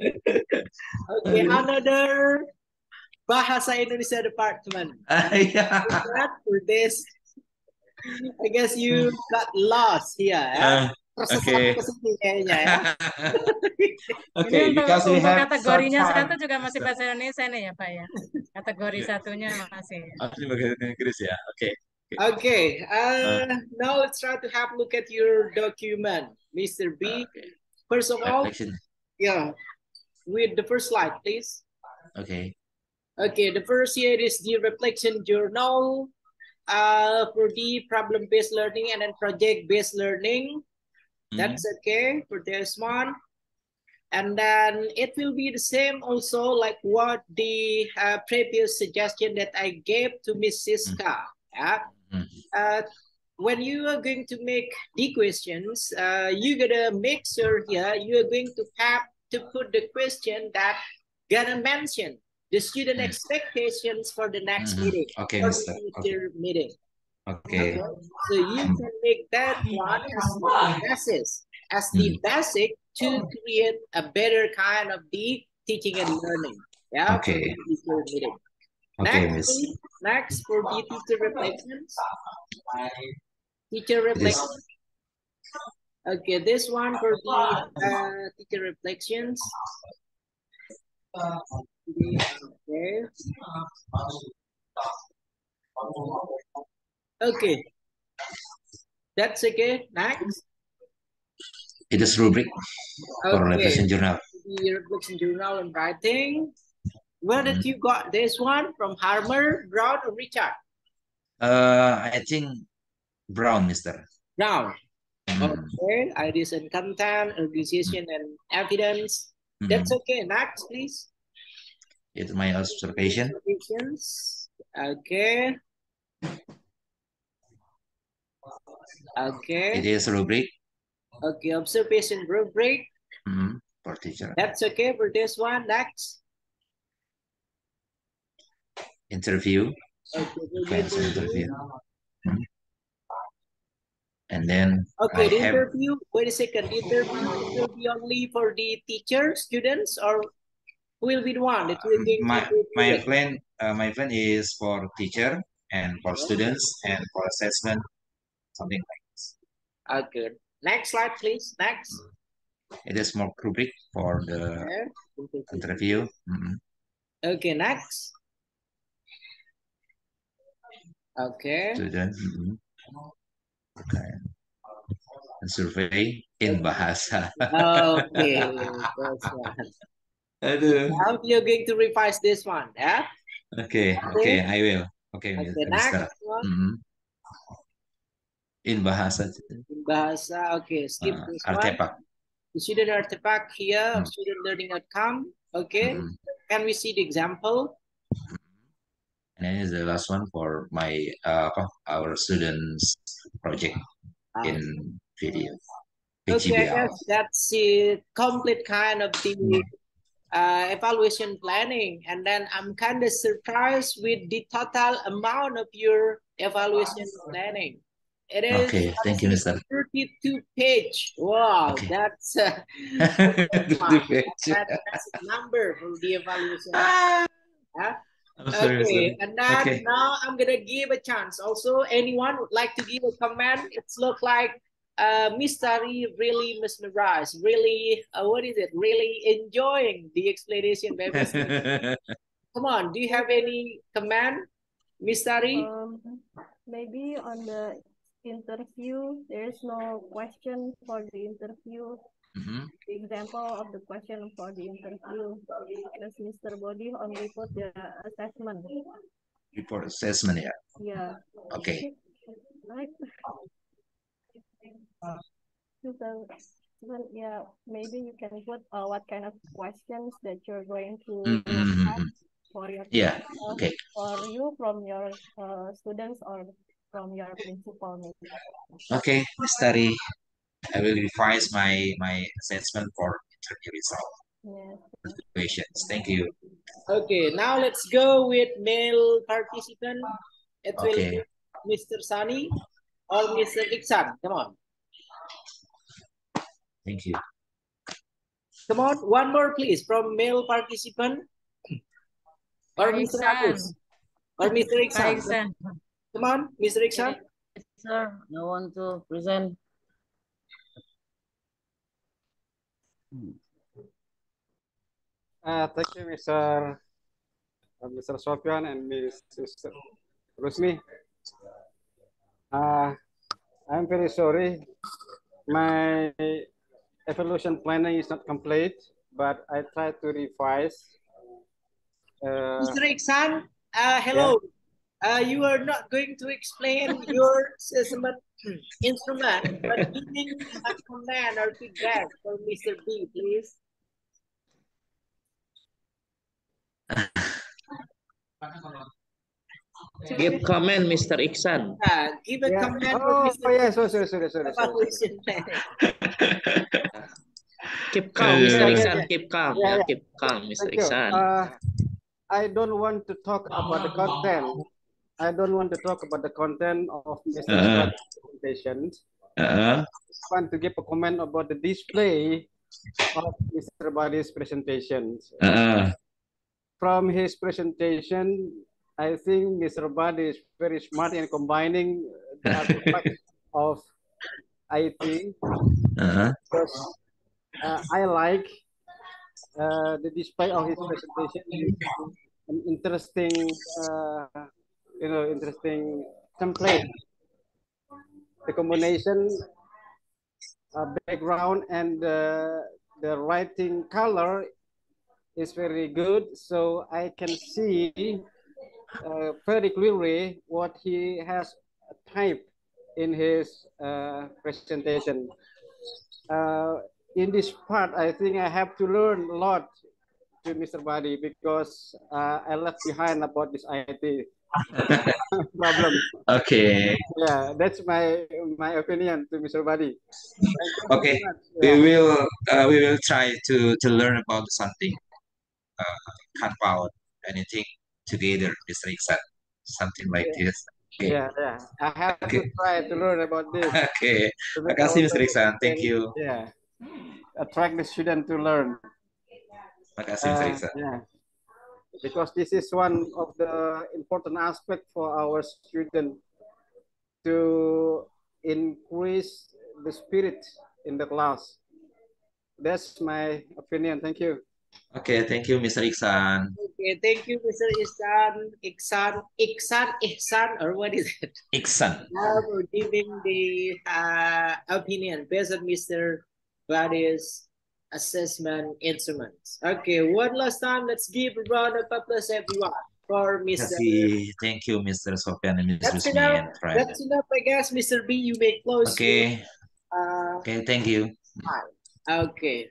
Okay, another Bahasa Indonesia department. For this, I guess you got lost here. tersesat ke sini kayaknya ya. Ini because we untuk have kategorinya short satu time. juga masih bahasa Indonesia nih ya Pak ya. Kategori satunya masih. Ini bahasa Inggris ya. Oke. Okay, now let's try to have a look at your document, Mr. B. Okay. First of all, Reflection. yeah, with the first slide, please. Okay. Okay, the first here is the reflection journal for the problem-based learning and then project-based learning. That's okay for this one. And then it will be the same also like what the previous suggestion that I gave to Miss Siska. Yeah. When you are going to make the questions, you gotta make sure here you are going to have to put the question that gonna mention the student expectations for the next meeting, Okay, or Mister. the future meeting. Okay. So you can make that one as the basis, as the basic to create a better kind of the teaching and learning. Yeah. Okay. For the future meeting. Okay, Next, Miss. please. Next for the teacher reflections. Teacher reflections. Okay, this one for the teacher reflections. Okay. Okay. That's okay. Next. It is rubric for Okay. reflection journal. The reflection journal and writing. Where did you got this one? From Harmer, Brown, or Richard? I think Brown, Mister. Brown. Okay. Ideas and content, organization and evidence. That's okay. Next, please. It's my observation. Observations. Okay. Okay. It is rubric. Okay, observation rubric. For teacher. That's okay for this one. Next. Interview. Okay, Interview. And then okay, the interview. Wait a second. The interview will be only for the teacher, students, or who will be the one that will be my plan is for teacher and for students and for assessment, something like this. Okay. Next slide, please. Next. It is more rubric for the interview. Okay, next. Okay. Student. Okay. And survey in bahasa. Okay, that's one. Now you're going to revise this one, yeah? Okay, I will. Okay, Mister. In bahasa. In bahasa, okay, skip this artifact. one. The student artifact here, student learning outcome. Okay, can we see the example? And then is the last one for my our students project in video. Okay, yes, that's the complete kind of the evaluation planning. And then I'm kind of surprised with the total amount of your evaluation planning. It is thank you, Mister. 32 page. Wow, that's that's a number for the evaluation. Okay, and then now I'm gonna give a chance. Also, anyone would like to give a comment? It's look like Miss Tari really mesmerized, really what is it? Really enjoying the explanation, baby. Come on, do you have any comment, Miss Tari? Maybe on the interview, there's no question for the interview. The example of the question for the interview, because Mr. Body only put the assessment. Report assessment, yeah. Yeah. Okay. Right. So, yeah, maybe you can put what kind of questions that you're going to have for your okay. or you from your students or from your principal, maybe. Okay, Mr. I will revise my assessment for interview result. Questions. Thank you. Okay, now let's go with male participant. It will be Mr. Sani or Mr. Iksan. Come on. Thank you. Come on, one more please from male participant. Or Mr. Agus. Or Mr. Iksan. Come on, Mr. Iksan. Sir, I want to present. Thank you, Mr. Sofian and Mrs. Rusmi. I'm very sorry. My evaluation planning is not complete, but I try to revise. Mr. Iksan, hello. Yeah. You are not going to explain your assessment instrument, but giving a command or feedback for Mr. B, please. Give comment, Mr. Iksan. Give a command for Oh, Mr. yeah, sorry. Evaluation planning. Keep calm, Mr. Iksan. Keep calm. Yeah. Keep calm, Mr. Thank you. Iksan. I don't want to talk about the content. I don't want to talk about the content of Mr. Scott's presentation. I want to give a comment about the display of Mr. Badi's presentation. From his presentation, I think Mr. Badi is very smart in combining the aspects of IT. Because I like the display of his presentation is an interesting, interesting template. The combination background and the writing color is very good, so I can see very clearly what he has typed in his presentation. In this part, I think I have to learn a lot to Mr. Badi because I left behind about this IT problem. Okay. Yeah, that's my opinion to Mr. Badi. Okay. Yeah. We will try to learn about something. Can't about anything together, Mr. Iksan. Something like this. Okay. Yeah. I have to try to learn about this. Okay. Makasih, Mr. Iksan. Thank you. Yeah. Attract the student to learn. Makasih, Mr. Iksan. Yeah. Because this is one of the important aspect for our student to increase the spirit in the class. That's my opinion. Thank you. Okay, thank you, Mr. Iksan. Okay, thank you, Mr. Iksan, or what is it? Iksan. For giving the opinion based on Mr. Badi's assessment instruments. Okay, one last time, let's give a round of applause, everyone, for Mr. Thank you, Mr. Sofian and Ms. That's Rusmi enough. and Fred. That's enough, I guess. Mr. B, you may close. Okay. Your, Okay, thank you. Okay.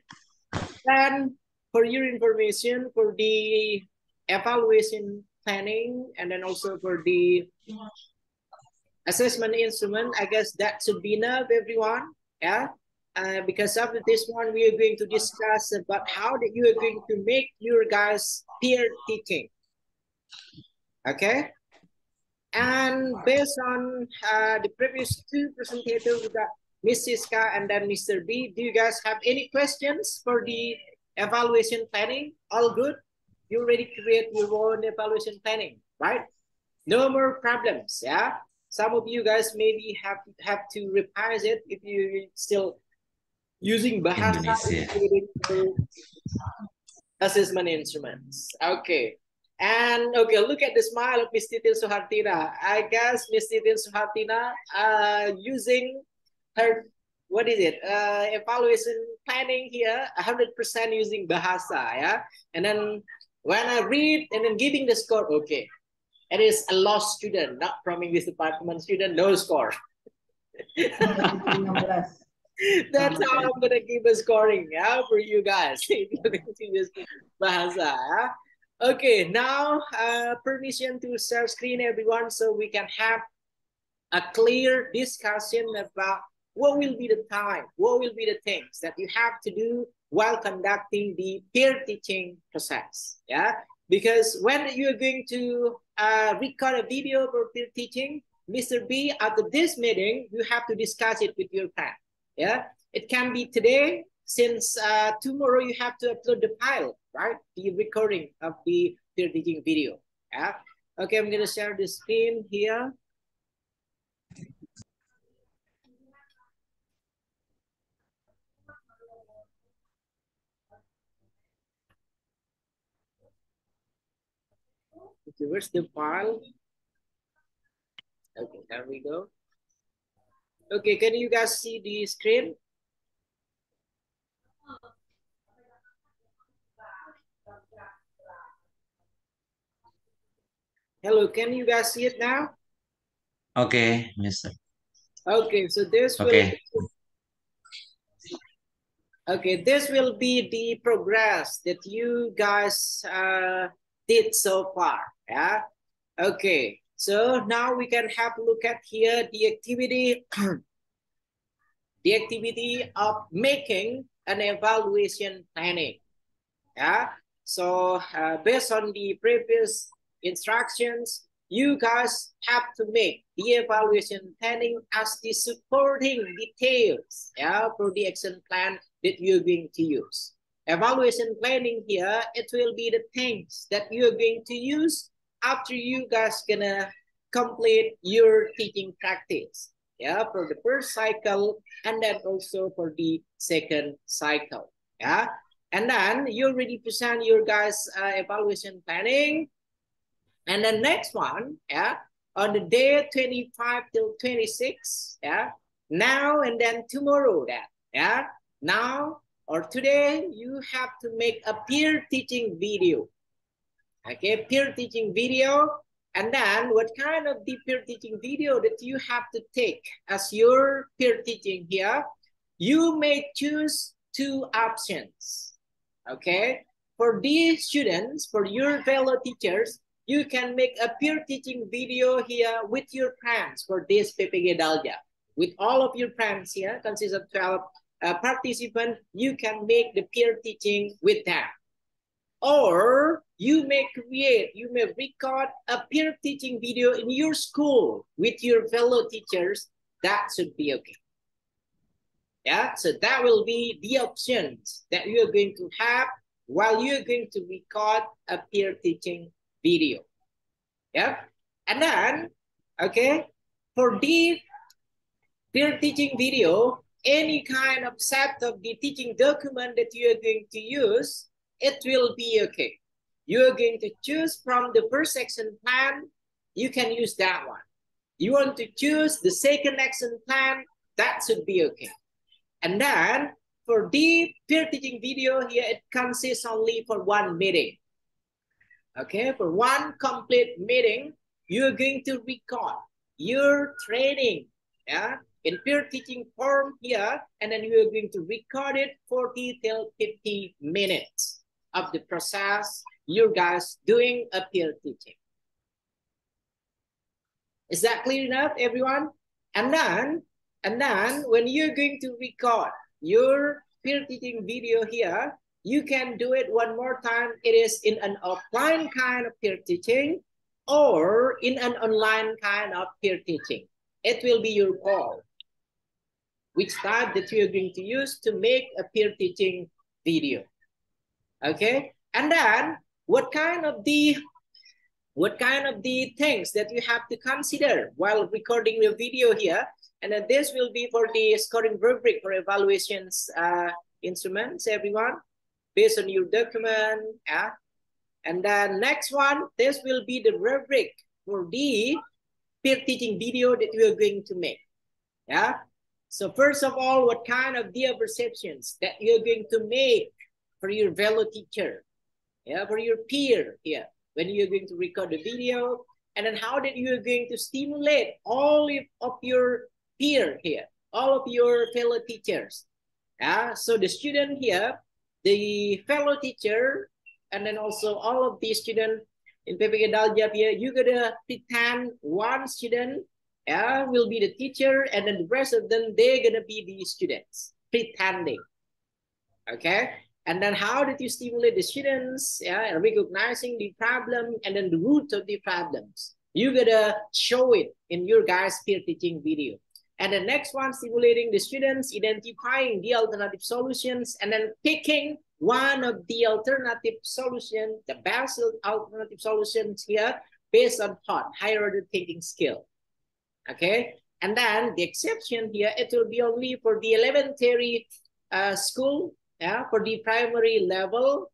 And for your information, for the evaluation planning, and then also for the assessment instrument, I guess that should be enough, everyone. Yeah. Because after this one, we are going to discuss about how that you are going to make your guys peer teaching. Okay. And based on the previous two presentators, we got Miss Siska and then Mr. B. Do you guys have any questions for the evaluation planning? All good? You already create your own evaluation planning, right? No more problems, yeah? Some of you guys maybe have to revise it if you still using Bahasa including assessment instruments. Okay. And okay, look at the smile of Miss Titin Suhartina. I guess Miss Titin Suhartina using her, what is it? Evaluation planning here, 100% using Bahasa, yeah? And then when I read and then giving the score, okay. It is a lost student, not from English department student, no score. That's how I'm gonna give a scoring, yeah, for you guys. Bahasa, yeah? Okay, now permission to share screen, everyone, so we can have a clear discussion about what will be the time, what will be the things that you have to do while conducting the peer teaching process. Yeah, because when you're going to record a video for peer teaching, Mr. B, after this meeting, you have to discuss it with your friend. Yeah, it can be today, since tomorrow you have to upload the file, right? The recording of the peer teaching video. Yeah. Okay, I'm gonna share the screen here. Okay, where's the file? Okay, there we go. Okay, can you guys see the screen? Hello, can you guys see it now? Okay, Mister. Okay, so this will Okay. this will be the progress that you guys did so far. Yeah. Okay. So now we can have a look at here the activity, the activity of making an evaluation planning. Yeah. So based on the previous instructions, you guys have to make the evaluation planning as the supporting details, yeah, for the action plan that you're going to use. Evaluation planning here, it will be the things that you're going to use after you guys gonna complete your teaching practice, yeah, for the first cycle and then also for the second cycle, yeah. And then you already present your guys evaluation planning. And the next one, yeah, on the day 25 till 26, yeah, now and then tomorrow that, yeah, now or today, you have to make a peer teaching video. Okay, peer teaching video. And then what kind of the peer teaching video that you have to take as your peer teaching here? You may choose two options. Okay, for these students, for your fellow teachers, you can make a peer teaching video here with your friends for this PPG Dalja. With all of your friends here, consists of 12 participants, you can make the peer teaching with them. Or you may record a peer teaching video in your school with your fellow teachers. That should be okay. Yeah, so that will be the options that you're going to have while you're going to record a peer teaching video. Yeah, and then, okay, for the peer teaching video, any kind of set of the teaching document that you are going to use, it will be okay. You are going to choose from the first action plan, you can use that one. You want to choose the second action plan, that should be okay. And then for the peer teaching video here, it consists only for one meeting. Okay, for one complete meeting, you're going to record your training, yeah, in peer teaching form here, and then you're going to record it 40 till 50 minutes of the process you guys doing a peer teaching. Is that clear enough, everyone? And then when you're going to record your peer teaching video here, you can do it one more time. It is in an offline kind of peer teaching or in an online kind of peer teaching. It will be your call which type that you're going to use to make a peer teaching video. Okay, and then what kind of the things that you have to consider while recording your video here. And then this will be for the scoring rubric for evaluations instruments, everyone, based on your document. Yeah. And then next one, this will be the rubric for the peer teaching video that we are going to make. Yeah. So first of all, what kind of the perceptions that you're going to make for your fellow teacher, yeah, for your peer here, when you're going to record the video, and then how that you're going to stimulate all of your peer here, all of your fellow teachers. Yeah, so the student here, the fellow teacher, and then also all of the students in PPG Daljab here, you're gonna pretend one student, yeah, will be the teacher, and then the rest of them, they're gonna be the students, pretending. Okay. And then how did you stimulate the students, yeah, recognizing the problem and then the root of the problems? You gotta show it in your guys' peer teaching video. And the next one, stimulating the students, identifying the alternative solutions, and then picking one of the alternative solutions, the best alternative solutions here, based on higher order thinking skill. Okay. And then the exception here, it will be only for the elementary school, yeah, for the primary level,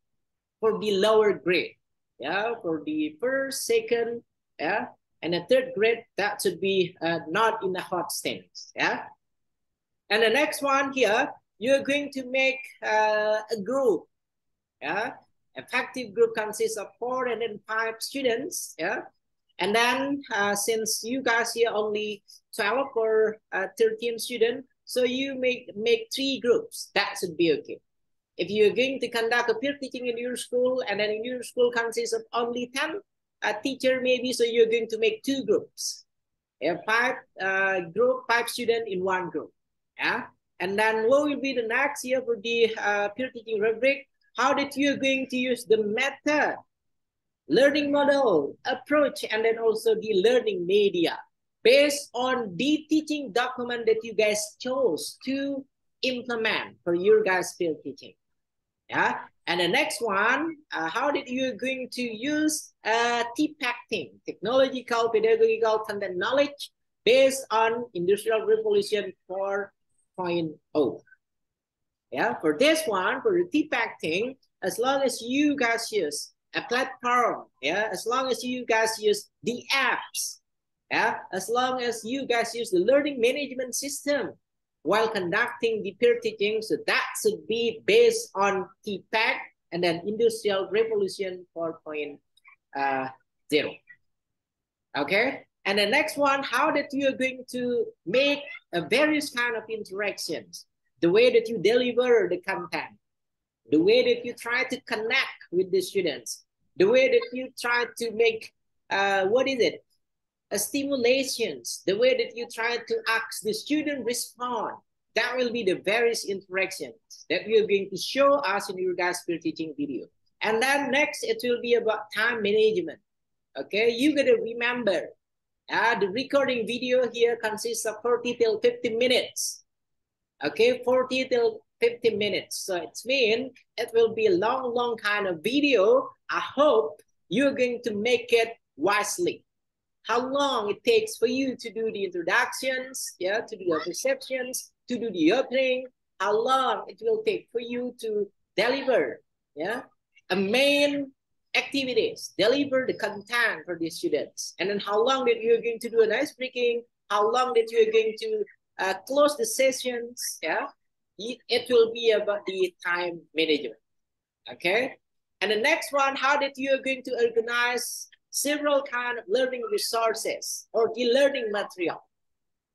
for the lower grade. Yeah, for the first, second, yeah, and the third grade, that should be not in the hot stands. Yeah. And the next one here, you're going to make a group. Yeah. Effective group consists of 4 and then 5 students. Yeah. And then since you guys here only 12 or 13 students, so you make 3 groups. That should be okay. If you're going to conduct a peer teaching in your school, and then in your school consists of only 10 teacher maybe, so you're going to make 2 groups. Yeah, 5 students in 1 group. Yeah, and then what will be the next year for the peer teaching rubric? How that you're going to use the method, learning model, approach, and then also the learning media based on the teaching document that you guys chose to implement for your guys' peer teaching. Yeah, and the next one, how did you going to use T-packing, technological, pedagogical, content knowledge based on Industrial Revolution 4.0. Yeah, for this one, for the T-packing, as long as you guys use a platform, yeah, as long as you guys use the apps, yeah, as long as you guys use the learning management system while conducting the peer teaching, so that should be based on T-pack and then Industrial Revolution 4.0. Okay, and the next one, how that you are going to make various kind of interactions, the way that you deliver the content, the way that you try to connect with the students, the way that you try to make, stimulations, the way that you try to ask the student respond. That will be the various interactions that you're going to show us in your guys' peer teaching video. And then next, it will be about time management. Okay, you gotta remember, the recording video here consists of 40 till 50 minutes. Okay, 40 till 50 minutes. So it means it will be a long kind of video. I hope you're going to make it wisely. How long it takes for you to do the introductions, yeah, to do the perceptions, to do the opening, how long it will take for you to deliver, yeah, a main activities, deliver the content for the students, and then how long that you're going to do an ice breaking, how long that you're going to close the sessions, yeah, it will be about the time management, okay? And the next one, how that you're going to organize several kind of learning resources or the learning material.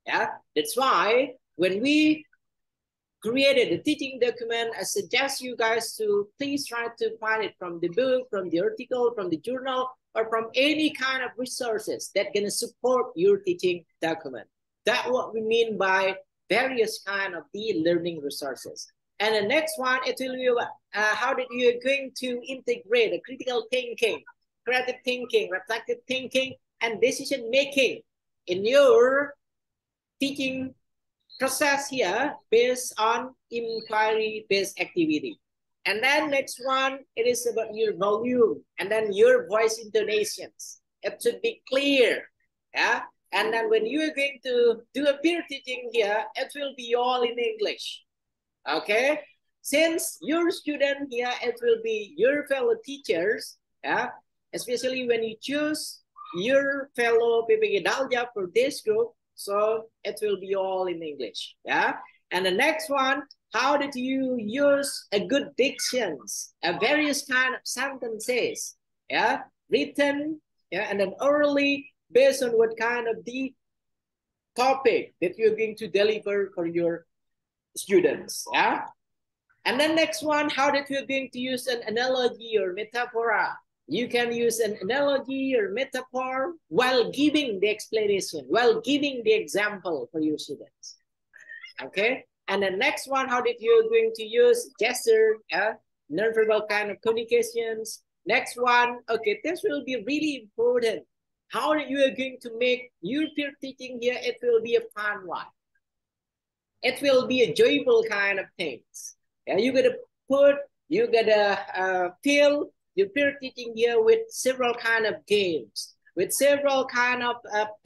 Yeah, that's why when we created the teaching document, I suggest you guys to please try to find it from the book, from the article, from the journal, or from any kind of resources that gonna support your teaching document. That's what we mean by various kind of the learning resources. And the next one, it will be about how that you are going to integrate the critical thinking, creative thinking, reflective thinking, and decision making in your teaching process here based on inquiry-based activity. And then next one, it is about your volume and then your voice intonations. It should be clear, yeah? And then when you are going to do a peer teaching here, it will be all in English, okay? Since your student here, it will be your fellow teachers, yeah? Especially when you choose your fellow PPG Dalja for this group, so it will be all in English, yeah? And the next one, how did you use a good dictions, various kind of sentences, yeah? Written, yeah, and then orally, based on what kind of the topic that you're going to deliver for your students, yeah? And then next one, how that you're going to use an analogy or metaphor. You can use an analogy or metaphor while giving the explanation, while giving the example for your students. Okay? And the next one, how did you going to use gesture, nonverbal kind of communications. Next one, okay, this will be really important. How you are going to make your peer teaching here, it will be a fun one. It will be a joyful kind of things. Yeah, you gotta fill your peer teaching here with several kind of games, with several kind of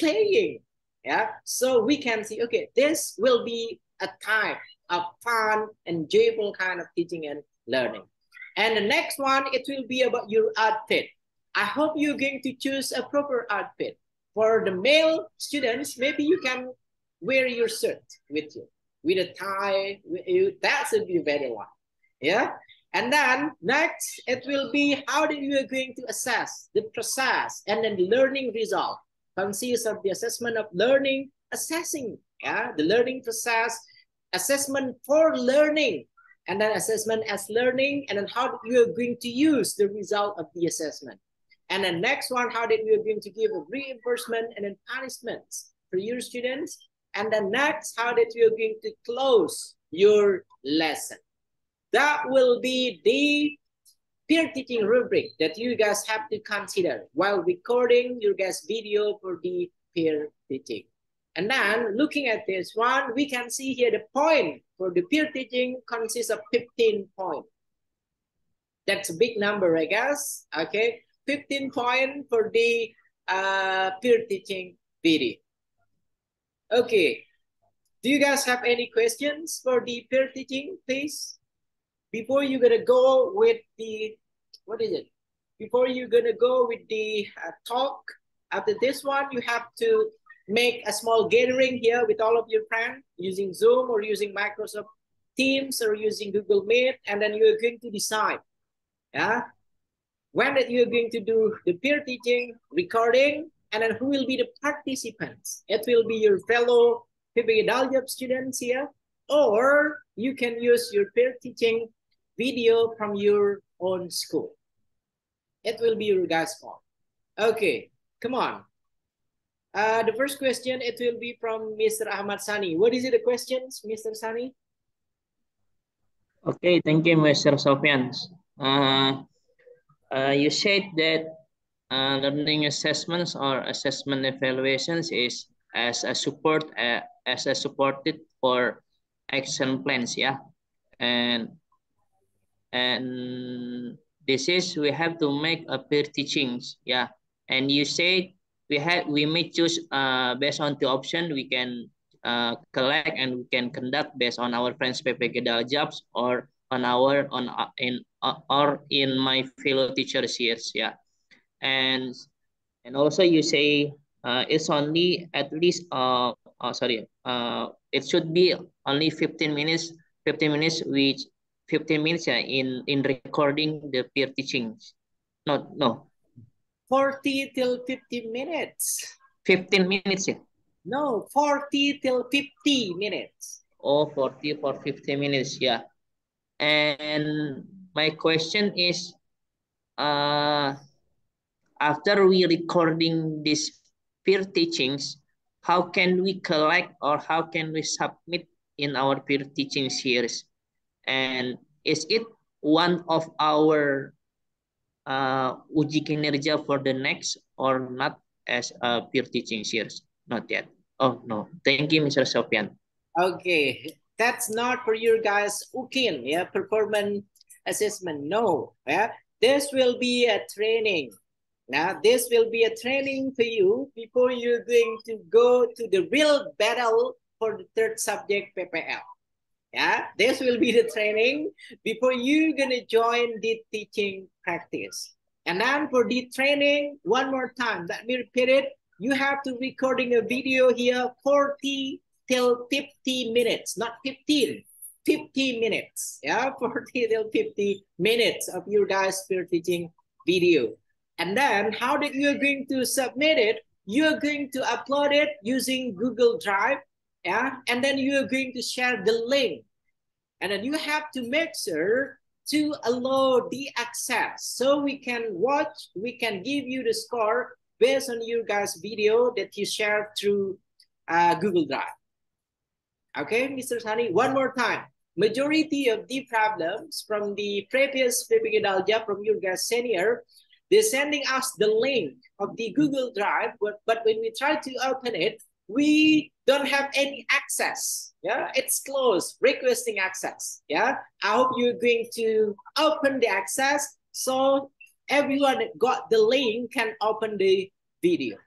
playing. Yeah, so we can see, okay, this will be a time of fun and joyful kind of teaching and learning. And the next one, it will be about your outfit. I hope you're going to choose a proper outfit. For the male students, maybe you can wear your shirt with you, with a tie. That should be a better one. Yeah. And then next, it will be how you are going to assess the process and then the learning result. Consists of the assessment of learning, assessing, yeah, the learning process, assessment for learning, and then assessment as learning, and then how you are going to use the result of the assessment. And then next one, how that you are going to give a reimbursement and then punishments for your students. And then next, how that you are going to close your lesson. That will be the peer teaching rubric that you guys have to consider while recording your guys' video for the peer teaching. And then looking at this one, we can see here the point for the peer teaching consists of 15 points. That's a big number, I guess. Okay, 15 points for the peer teaching video. Okay, do you guys have any questions for the peer teaching, please? Before you're gonna go with the, what is it? Before you're gonna go with the talk, after this one, you have to make a small gathering here with all of your friends using Zoom or using Microsoft Teams or using Google Meet, and then you're going to decide, yeah, when that you're going to do the peer teaching recording, and then who will be the participants. It will be your fellow Pembuatan students here, or you can use your peer teaching video from your own school. It will be your guys' fault. Okay, come on. The first question, it will be from Mr. Ahmad Sani. What is it, the questions, Mr. Sani? Okay, thank you, Mr. Sofian. You said that learning assessments or assessment evaluations is as a supported for action plans, yeah, and this is we have to make a peer teachings, yeah, and you said we may choose based on the option we can collect and we can conduct based on our friends PPG jobs or on our in my fellow teachers here, yeah, and also you say it's only at least it should be only 15 minutes which 15 minutes in recording the peer teachings. No 40 till 50 minutes. 15 minutes, yeah. No, 40 till 50 minutes. Oh, 40 for 50 minutes, yeah. And my question is, after we recording these peer teachings, how can we collect or how can we submit in our peer teaching series? And is it one of our uji kinerja for the next or not as a peer teaching series? Not yet. Oh, no. Thank you, Mr. Sofian. Okay, that's not for your guys UKIN, yeah, performance assessment. No, yeah, this will be a training. Now, this will be a training for you before you're going to go to the real battle for the third subject PPL. Yeah, this will be the training before you're gonna join the teaching practice. And then for the training, one more time, let me repeat it. You have to recording a video here 40 till 50 minutes, not 15, 50 minutes. Yeah, 40 till 50 minutes of your guys' peer teaching video. And then how that you're going to submit it, you're going to upload it using Google Drive, yeah, and then you're going to share the link. And then you have to make sure to allow the access so we can watch, we can give you the score based on your guys' video that you share through Google Drive. Okay, Mr. Sani, one more time. Majority of the problems from the previous PPG from your guys' senior, they're sending us the link of the Google Drive, but when we try to open it, we don't have any access. Yeah, it's closed, requesting access. Yeah, I hope you're going to open the access so everyone that got the link can open the video.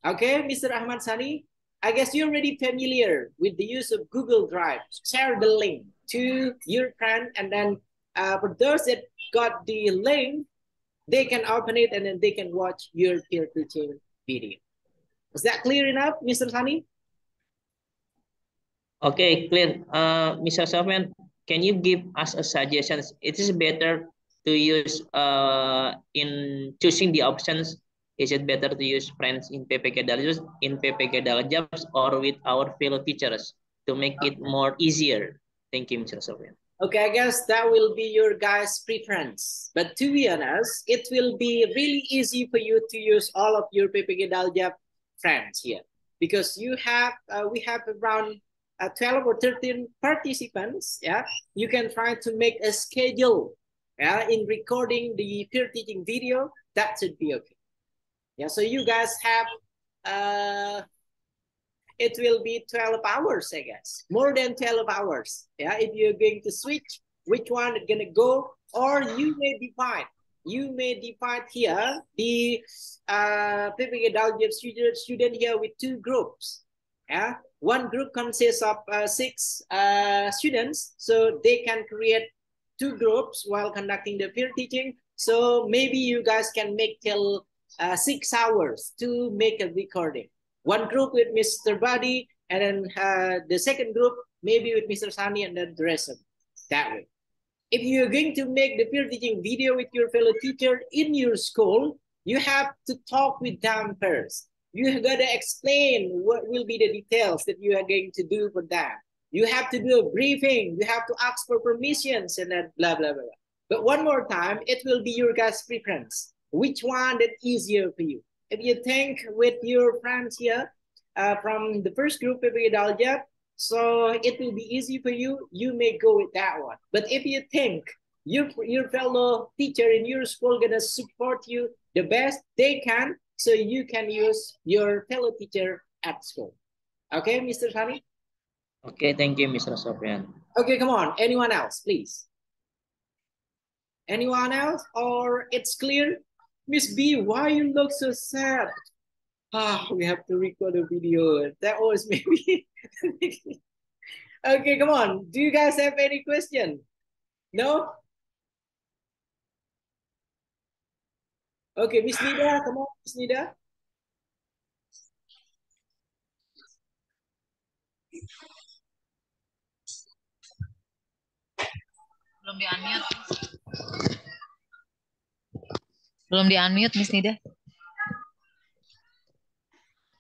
Okay, Mr. Ahmad Sani, I guess you're already familiar with the use of Google Drive. Share the link to your friend, and then for those that got the link, they can open it and then they can watch your peer teaching video. Is that clear enough, Mr. Sani? Okay, clear. Mr. Sofian, can you give us a suggestions? It is better to use in choosing the options. Is it better to use friends in PPK Daljus, in PPK Daljabs, or with our fellow teachers to make it more easier? Thank you, Mr. Sofian. Okay, I guess that will be your guys' preference. But to be honest, it will be really easy for you to use all of your PPK Daljab friends here because you have we have around 12 or 13 participants. Yeah, you can try to make a schedule. Yeah, in recording the peer teaching video, that should be okay. Yeah, so you guys have it will be 12 hours, I guess. More than 12 hours. Yeah, if you're going to switch, which one is gonna go, or you may divide. You may divide here the PPK Daljab student here with two groups. Yeah, one group consists of 6 students, so they can create 2 groups while conducting the peer teaching. So maybe you guys can make till 6 hours to make a recording. One group with Mr. Buddy, and then the second group maybe with Mr. Sani, and then the rest of it. That way. If you're going to make the peer teaching video with your fellow teacher in your school, you have to talk with them first. You got to explain what will be the details that you are going to do for them. You have to do a briefing. You have to ask for permissions and then blah, blah, blah. But one more time, it will be your guys' preference. Which one that easier for you? If you think with your friends here from the first group, PPK Daljab, so it will be easy for you, you may go with that one. But if you think your fellow teacher in your school gonna support you the best they can, so you can use your fellow teacher at school. Okay, Mr. Sani? Okay, thank you, Mr. Sofian. Okay, come on. Anyone else, please? Anyone else? Or it's clear? Miss B, why you look so sad? We have to record a video. That was maybe. Okay, come on. Do you guys have any question? No? Okay, Miss Nida, come on, Miss Nida. Belum di-unmute. Belum di-unmute, Miss Nida.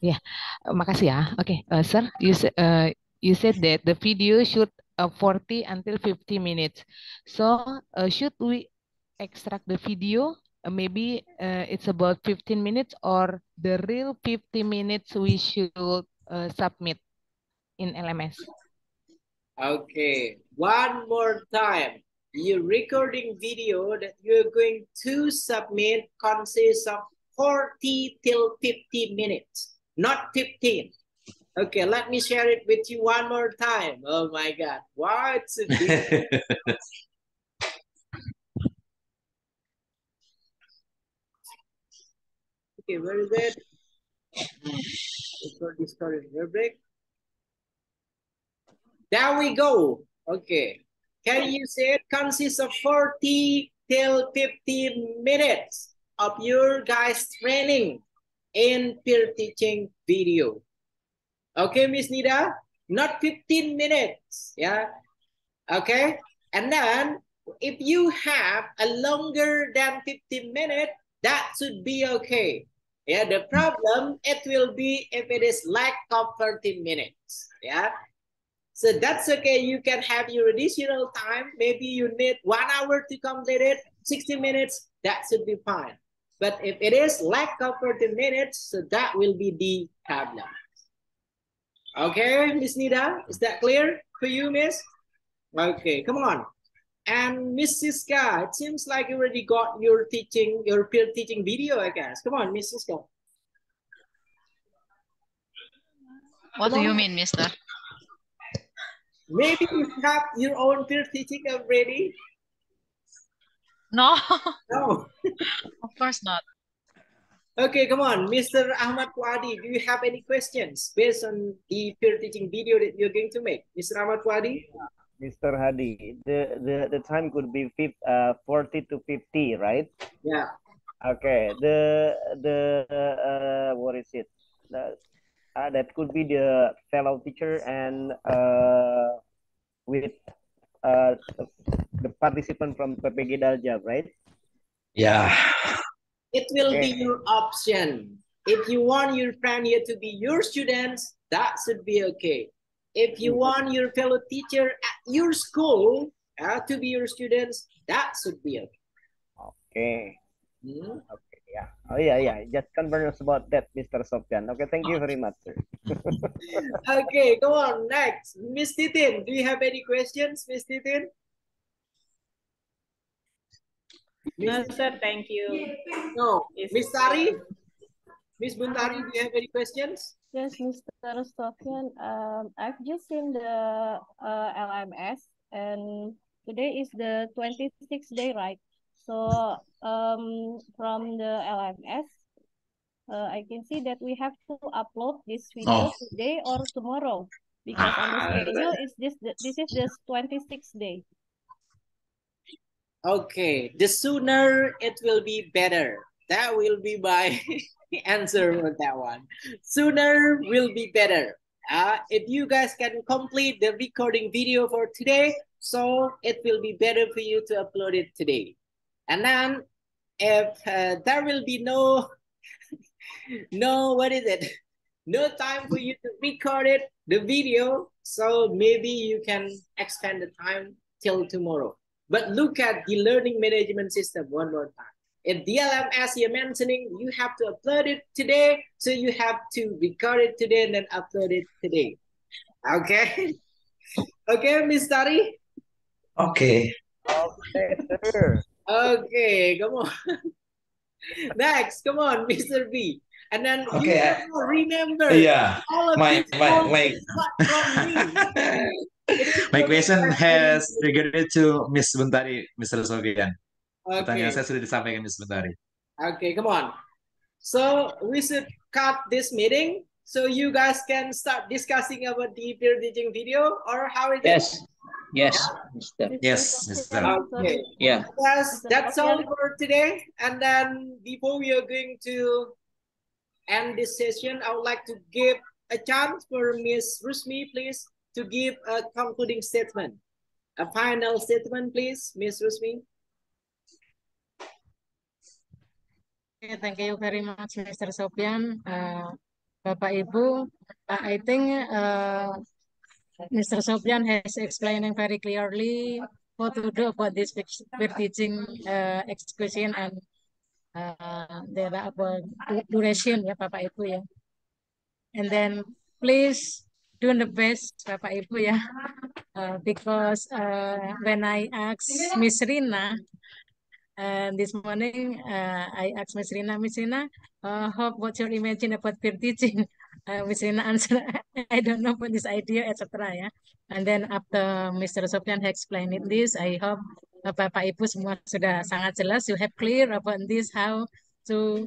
Yeah, makasih ya. Okay, sir, you said that the video should 40 until 50 minutes. So should we extract the video? Maybe it's about 15 minutes, or the real 50 minutes we should submit in LMS. Okay, one more time. Your recording video that you're going to submit consists of 40 till 50 minutes, not 15. Okay, let me share it with you one more time. Oh my God, what's it? Okay, where is it? Discord rubric. There we go. Okay. Can you say it consists of 40 till 50 minutes of your guys' training in peer teaching video? Okay, Miss Nida? Not 15 minutes. Yeah. Okay. And then if you have a longer than 15 minutes, that should be okay. Yeah. The problem, it will be if it is lack of 30 minutes. Yeah. So that's okay. You can have your additional time. Maybe you need 1 hour to complete it, 60 minutes. That should be fine. But if it is lack of 30 minutes, so that will be the problem. Okay, Miss Nida, is that clear for you, Miss? Okay, come on. And Miss Siska, it seems like you already got your peer teaching video, I guess. Come on, Miss Siska. What do you mean, mister? Maybe you have your own peer teaching already. No. No. Of course not. Okay, come on, Mr. Ahmad Wadi, do you have any questions based on the peer teaching video that you're going to make? Mr. Ahmad Wadi? Mr. Hadi, the time could be 40 to 50, right? Yeah. Okay, what is it? That could be the fellow teacher and with the participant from PPG Daljab, right? Yeah. It will be Okay. your option. If you want your friend here to be your students, that should be okay. If you want your fellow teacher at your school to be your students, that should be okay. Okay. Hmm? Okay, yeah. Oh yeah. Just confirm us about that, Mr. Sofian. Okay, thank you very much, sir. Okay, go on. Next, Miss Titin. Do you have any questions, Miss Titin? No, sir, thank you. No. Yes. Miss Sari? Miss Buntari, do you have any questions? Yes, Mr. Sofian. I've just seen the LMS, and today is the 26th day, right? So from the LMS, I can see that we have to upload this video today or tomorrow, because on the schedule is this is the 26th day. Okay, the sooner it will be better. That will be my answer for that one. Sooner will be better. If you guys can complete the recording video for today, so it will be better for you to upload it today. And then if there will be no what is it? No time for you to record it, the video, so maybe you can extend the time till tomorrow. But look at the learning management system one more time. If the LMS you're mentioning, you have to upload it today, so you have to record it today and then upload it today. Okay? Okay, Miss Tari? Okay. Okay, sir. Okay, come on. Next, come on, Mr. B. And then Okay, you remember yeah. all of My these my points my is not from me. It is my from the question president. has regarded to Miss Buntari, Mr. Sofian. Pertanyaan Okay, saya sudah disampaikan Miss Buntari. okay, come on. So we should cut this meeting so you guys can start discussing about the peer teaching video, or how is it? Yes, Mister. Yes, Mister. Okay. Yeah. Yes, Mr. that's all Sofian. for today. And then before we are going to end this session, I would like to give a chance for Miss Rusmi, please, to give a concluding statement. A final statement, please, Miss Rusmi. Okay, thank you very much, Mr. Sofian. Bapak Ibu, I think Mr. Sofian has explaining very clearly what to do about this peer teaching execution and the about duration ya Bapak Ibu ya. And then please do the best Bapak Ibu ya. Because when I asked Miss Rina this morning, I asked Miss Rina, what's your imagine about peer teaching? Miss Rina answered, I don't know about this idea, etc. Ya. And then after Mr. Sofian explained it this, I hope Bapak Ibu semua sudah sangat jelas, you have clear about this, how to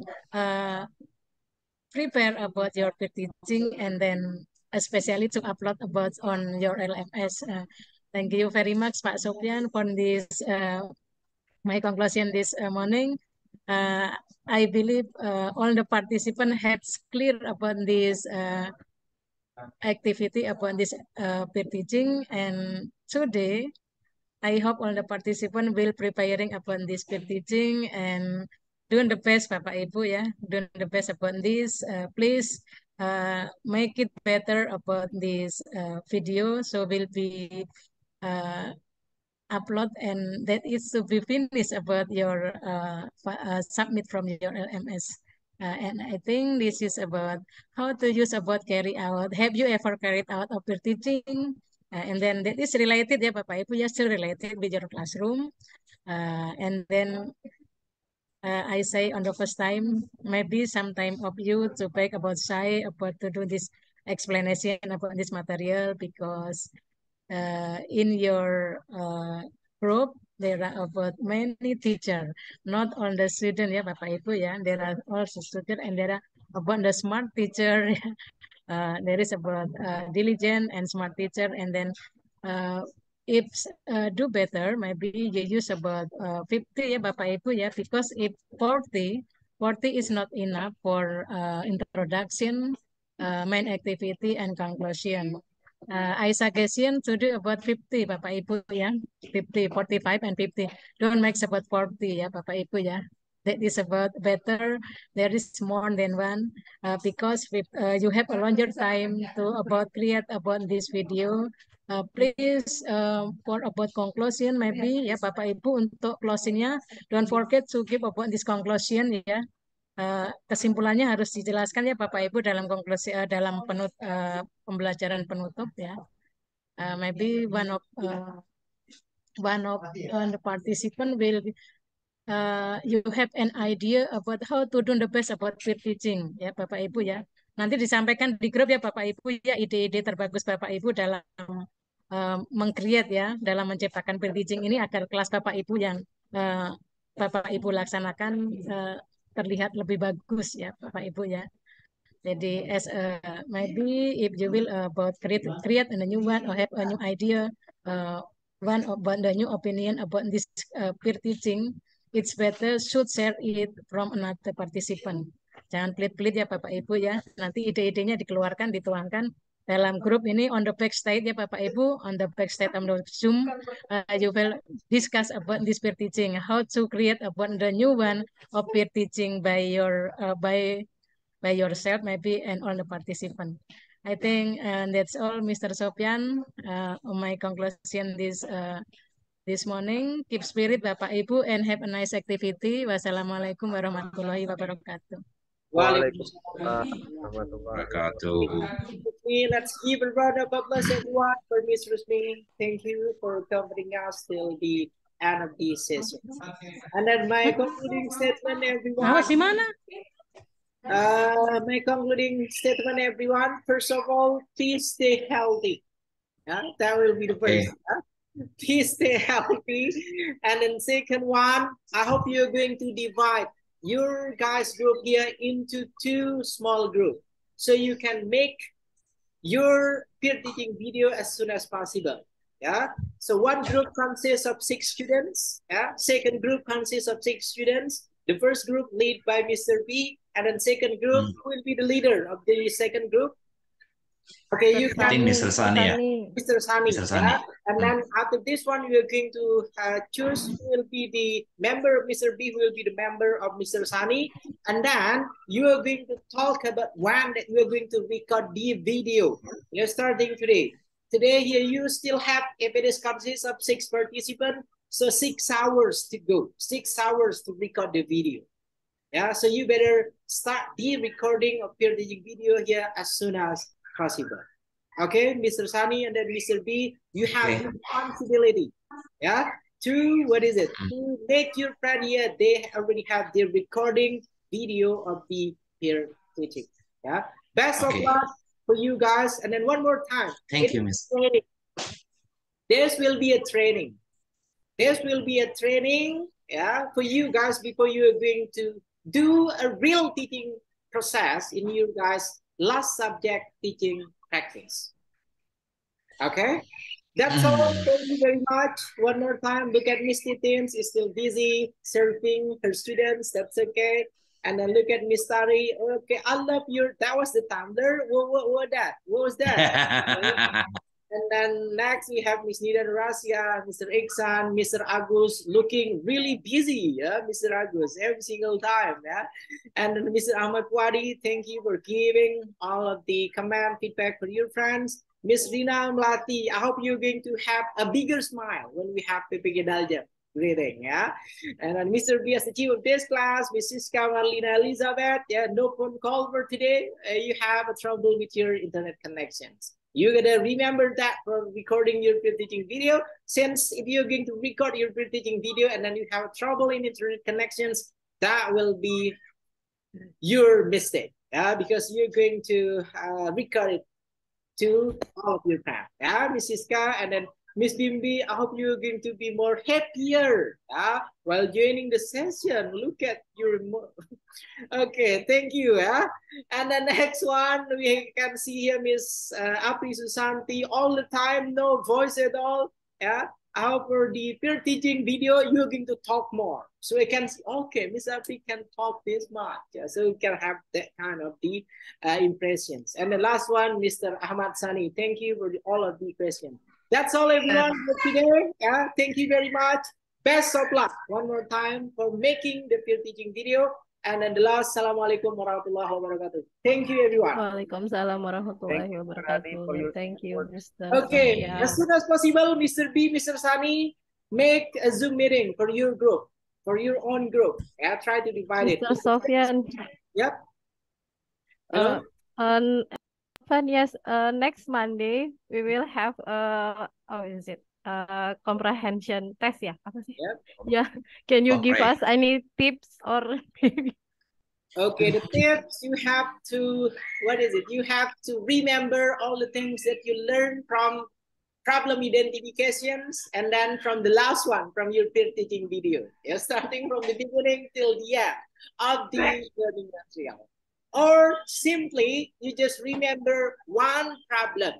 prepare about your peer teaching, and then especially to upload about on your LMS. Thank you very much, Pak Sofian, for this my conclusion this morning. I believe all the participants have clear about this activity about this peer teaching, and today I hope all the participants will preparing upon this peer teaching and doing the best, Bapak Ibu ya, doing the best upon this. Please make it better about this video, so will be upload and that is to be finished about your submit from your LMS. And I think this is about how to use about carry out. Have you ever carried out of peer teaching? And then that is related ya Bapak Ibu ya, still related with your classroom. And then I say on the first time, maybe sometime of you to back about shy about to do this explanation about this material, because in your group there are about many teacher, not all the student ya Bapak Ibu ya, there are also student and there are about the smart teacher. There is about diligent and smart teacher, and then if do better, maybe you use about 50 ya Bapak Ibu ya, because if 40 is not enough for introduction, main activity and conclusion. I suggestion to do about 50 Bapak Ibu ya, 50, 45 and 50. Don't make about 40 ya Bapak Ibu ya. That is about better. There is more than one because you have a longer time to about create about this video. Please for about conclusion maybe ya Bapak Ibu untuk closingnya don't forget to give about this conclusion ya. Kesimpulannya harus dijelaskan ya Bapak Ibu dalam konklusi dalam pembelajaran penutup ya. Maybe one of the participant will you have an idea about how to do the best about peer teaching ya Bapak Ibu ya. Nanti disampaikan di grup ya Bapak Ibu ya ide-ide terbagus Bapak Ibu dalam meng-create ya dalam menciptakan peer teaching ini agar kelas Bapak Ibu yang Bapak Ibu laksanakan terlihat lebih bagus ya Bapak Ibu ya. Jadi as maybe if you will about create a new one or have a new idea, one about the new opinion about this peer teaching, it's better should share it from another participant. Jangan pelit-pelit ya Bapak Ibu ya. Nanti ide-idenya dikeluarkan, dituangkan dalam grup ini on the backstage ya Bapak Ibu, on the backstage on the Zoom, you will discuss about this peer teaching, how to create about the new one of peer teaching by your by yourself maybe and all the participants. I think that's all, Mr. Sofian. My conclusion this morning. Keep spirit, Bapak Ibu, and have a nice activity. Wassalamualaikum warahmatullahi wabarakatuh. Waalaikumsalam warahmatullahi Wabarakatuh. Let's give a round of applause everyone for Miss Rusmi. Thank you for accompanying us till the end of this session. And then my concluding statement, everyone. My concluding statement, everyone. First of all, please stay healthy. That will be the first. Please stay healthy. And then second one, I hope you're going to divide your guys group here into 2 small groups so you can make your peer teaching video as soon as possible. So one group consists of 6 students. Second group consists of 6 students. The first group led by Mr. B, and then second group will be the leader of the second group. Okay, you can Mr. Sani. Mr. Sani. And then after this one, we are going to choose who will be the member of Mr. B, who will be the member of Mr. Sani. And then you are going to talk about when that you are going to record the video. We are starting today. Today here you still have, if it is consists of 6 participants, so 6 hours to go, 6 hours to record the video. So you better start the recording of peer teaching video here as soon as possible. Okay, Mr. Sani and then Mr. B, you have responsibility, to to make your friend here, they already have their recording video of the peer teaching. Best of luck for you guys. And then one more time. Thank you, Miss. This will be a training. This will be a training, for you guys before you are going to do a real teaching process in you guys' last subject teaching practice. Okay, that's all. Thank you very much. One more time, look at Miss Titins is still busy serving her students. That's okay. And then look at Miss Tari. Okay, I love your. That was the tumbler. What was that? And then next we have Miss Nida Rasia, Mr. Iksan, Mr. Agus looking really busy, Mr. Agus, every single time, And then Mr. Ahmad Wadi, thank you for giving all of the comment feedback for your friends. Miss Rina Melati, I hope you're going to have a bigger smile when we have P.P.G. Dalja greeting, And then Mr. B as the chief of this class, Mrs. Marlina Elizabeth, no phone call for today. You have a trouble with your internet connections. You gotta remember that for recording your peer teaching video, since if you're going to record your peer teaching video and then you have trouble in internet connections, that will be your mistake, because you're going to record it to all of your friends, Mrs. K, and then Miss Bimbi, I hope you're going to be more happier while joining the session. Look at your... Okay, thank you. And the next one, we can see here Miss Apri Susanti all the time, no voice at all. yeah, for the peer teaching video, you're going to talk more. So we can see, okay, Mr. P can talk this much. Yeah, so we can have that kind of the impressions. And the last one, Mr. Ahmad Sani, thank you for all of the questions. That's all, everyone, for today. Yeah, thank you very much. Best of luck one more time for making the peer teaching video. And then the last, Assalamualaikum warahmatullahi wabarakatuh. Thank you, everyone. Waalaikumsalam warahmatullahi wabarakatuh. Thank you, Mr. Okay, Sofian. as soon as possible, Mr. B, Mr. Sani, make a Zoom meeting for your group, for your own group. Yeah, try to divide it. Mr. Sofian. Yep. Hello? Yes, next Monday we will have comprehension test ya? Apa sih? Yep. Yeah. Can you give us any tips or maybe? Okay, the tips you have to, what is it? You have to remember all the things that you learned from problem identifications, and then from the last one, from your peer teaching video. Yeah, starting from the beginning till the end of the learning material. Or simply, you just remember one problem,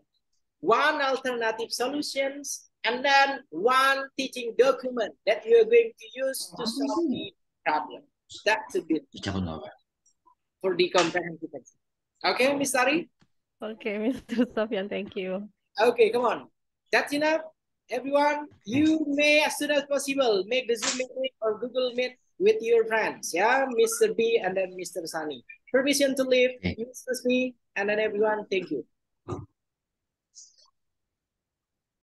one alternative solutions, and then one teaching document that you are going to use to solve the problem. That's a bit for the comprehensive exam. Okay, Miss Sari? Okay, Mr. Sofian, thank you. Okay, come on. That's enough. Everyone, you may, as soon as possible, make the Zoom meeting or Google Meet with your friends. Yeah, Mr. B and then Mr. Sani. Permission to leave, Mr. B, and then everyone, thank you.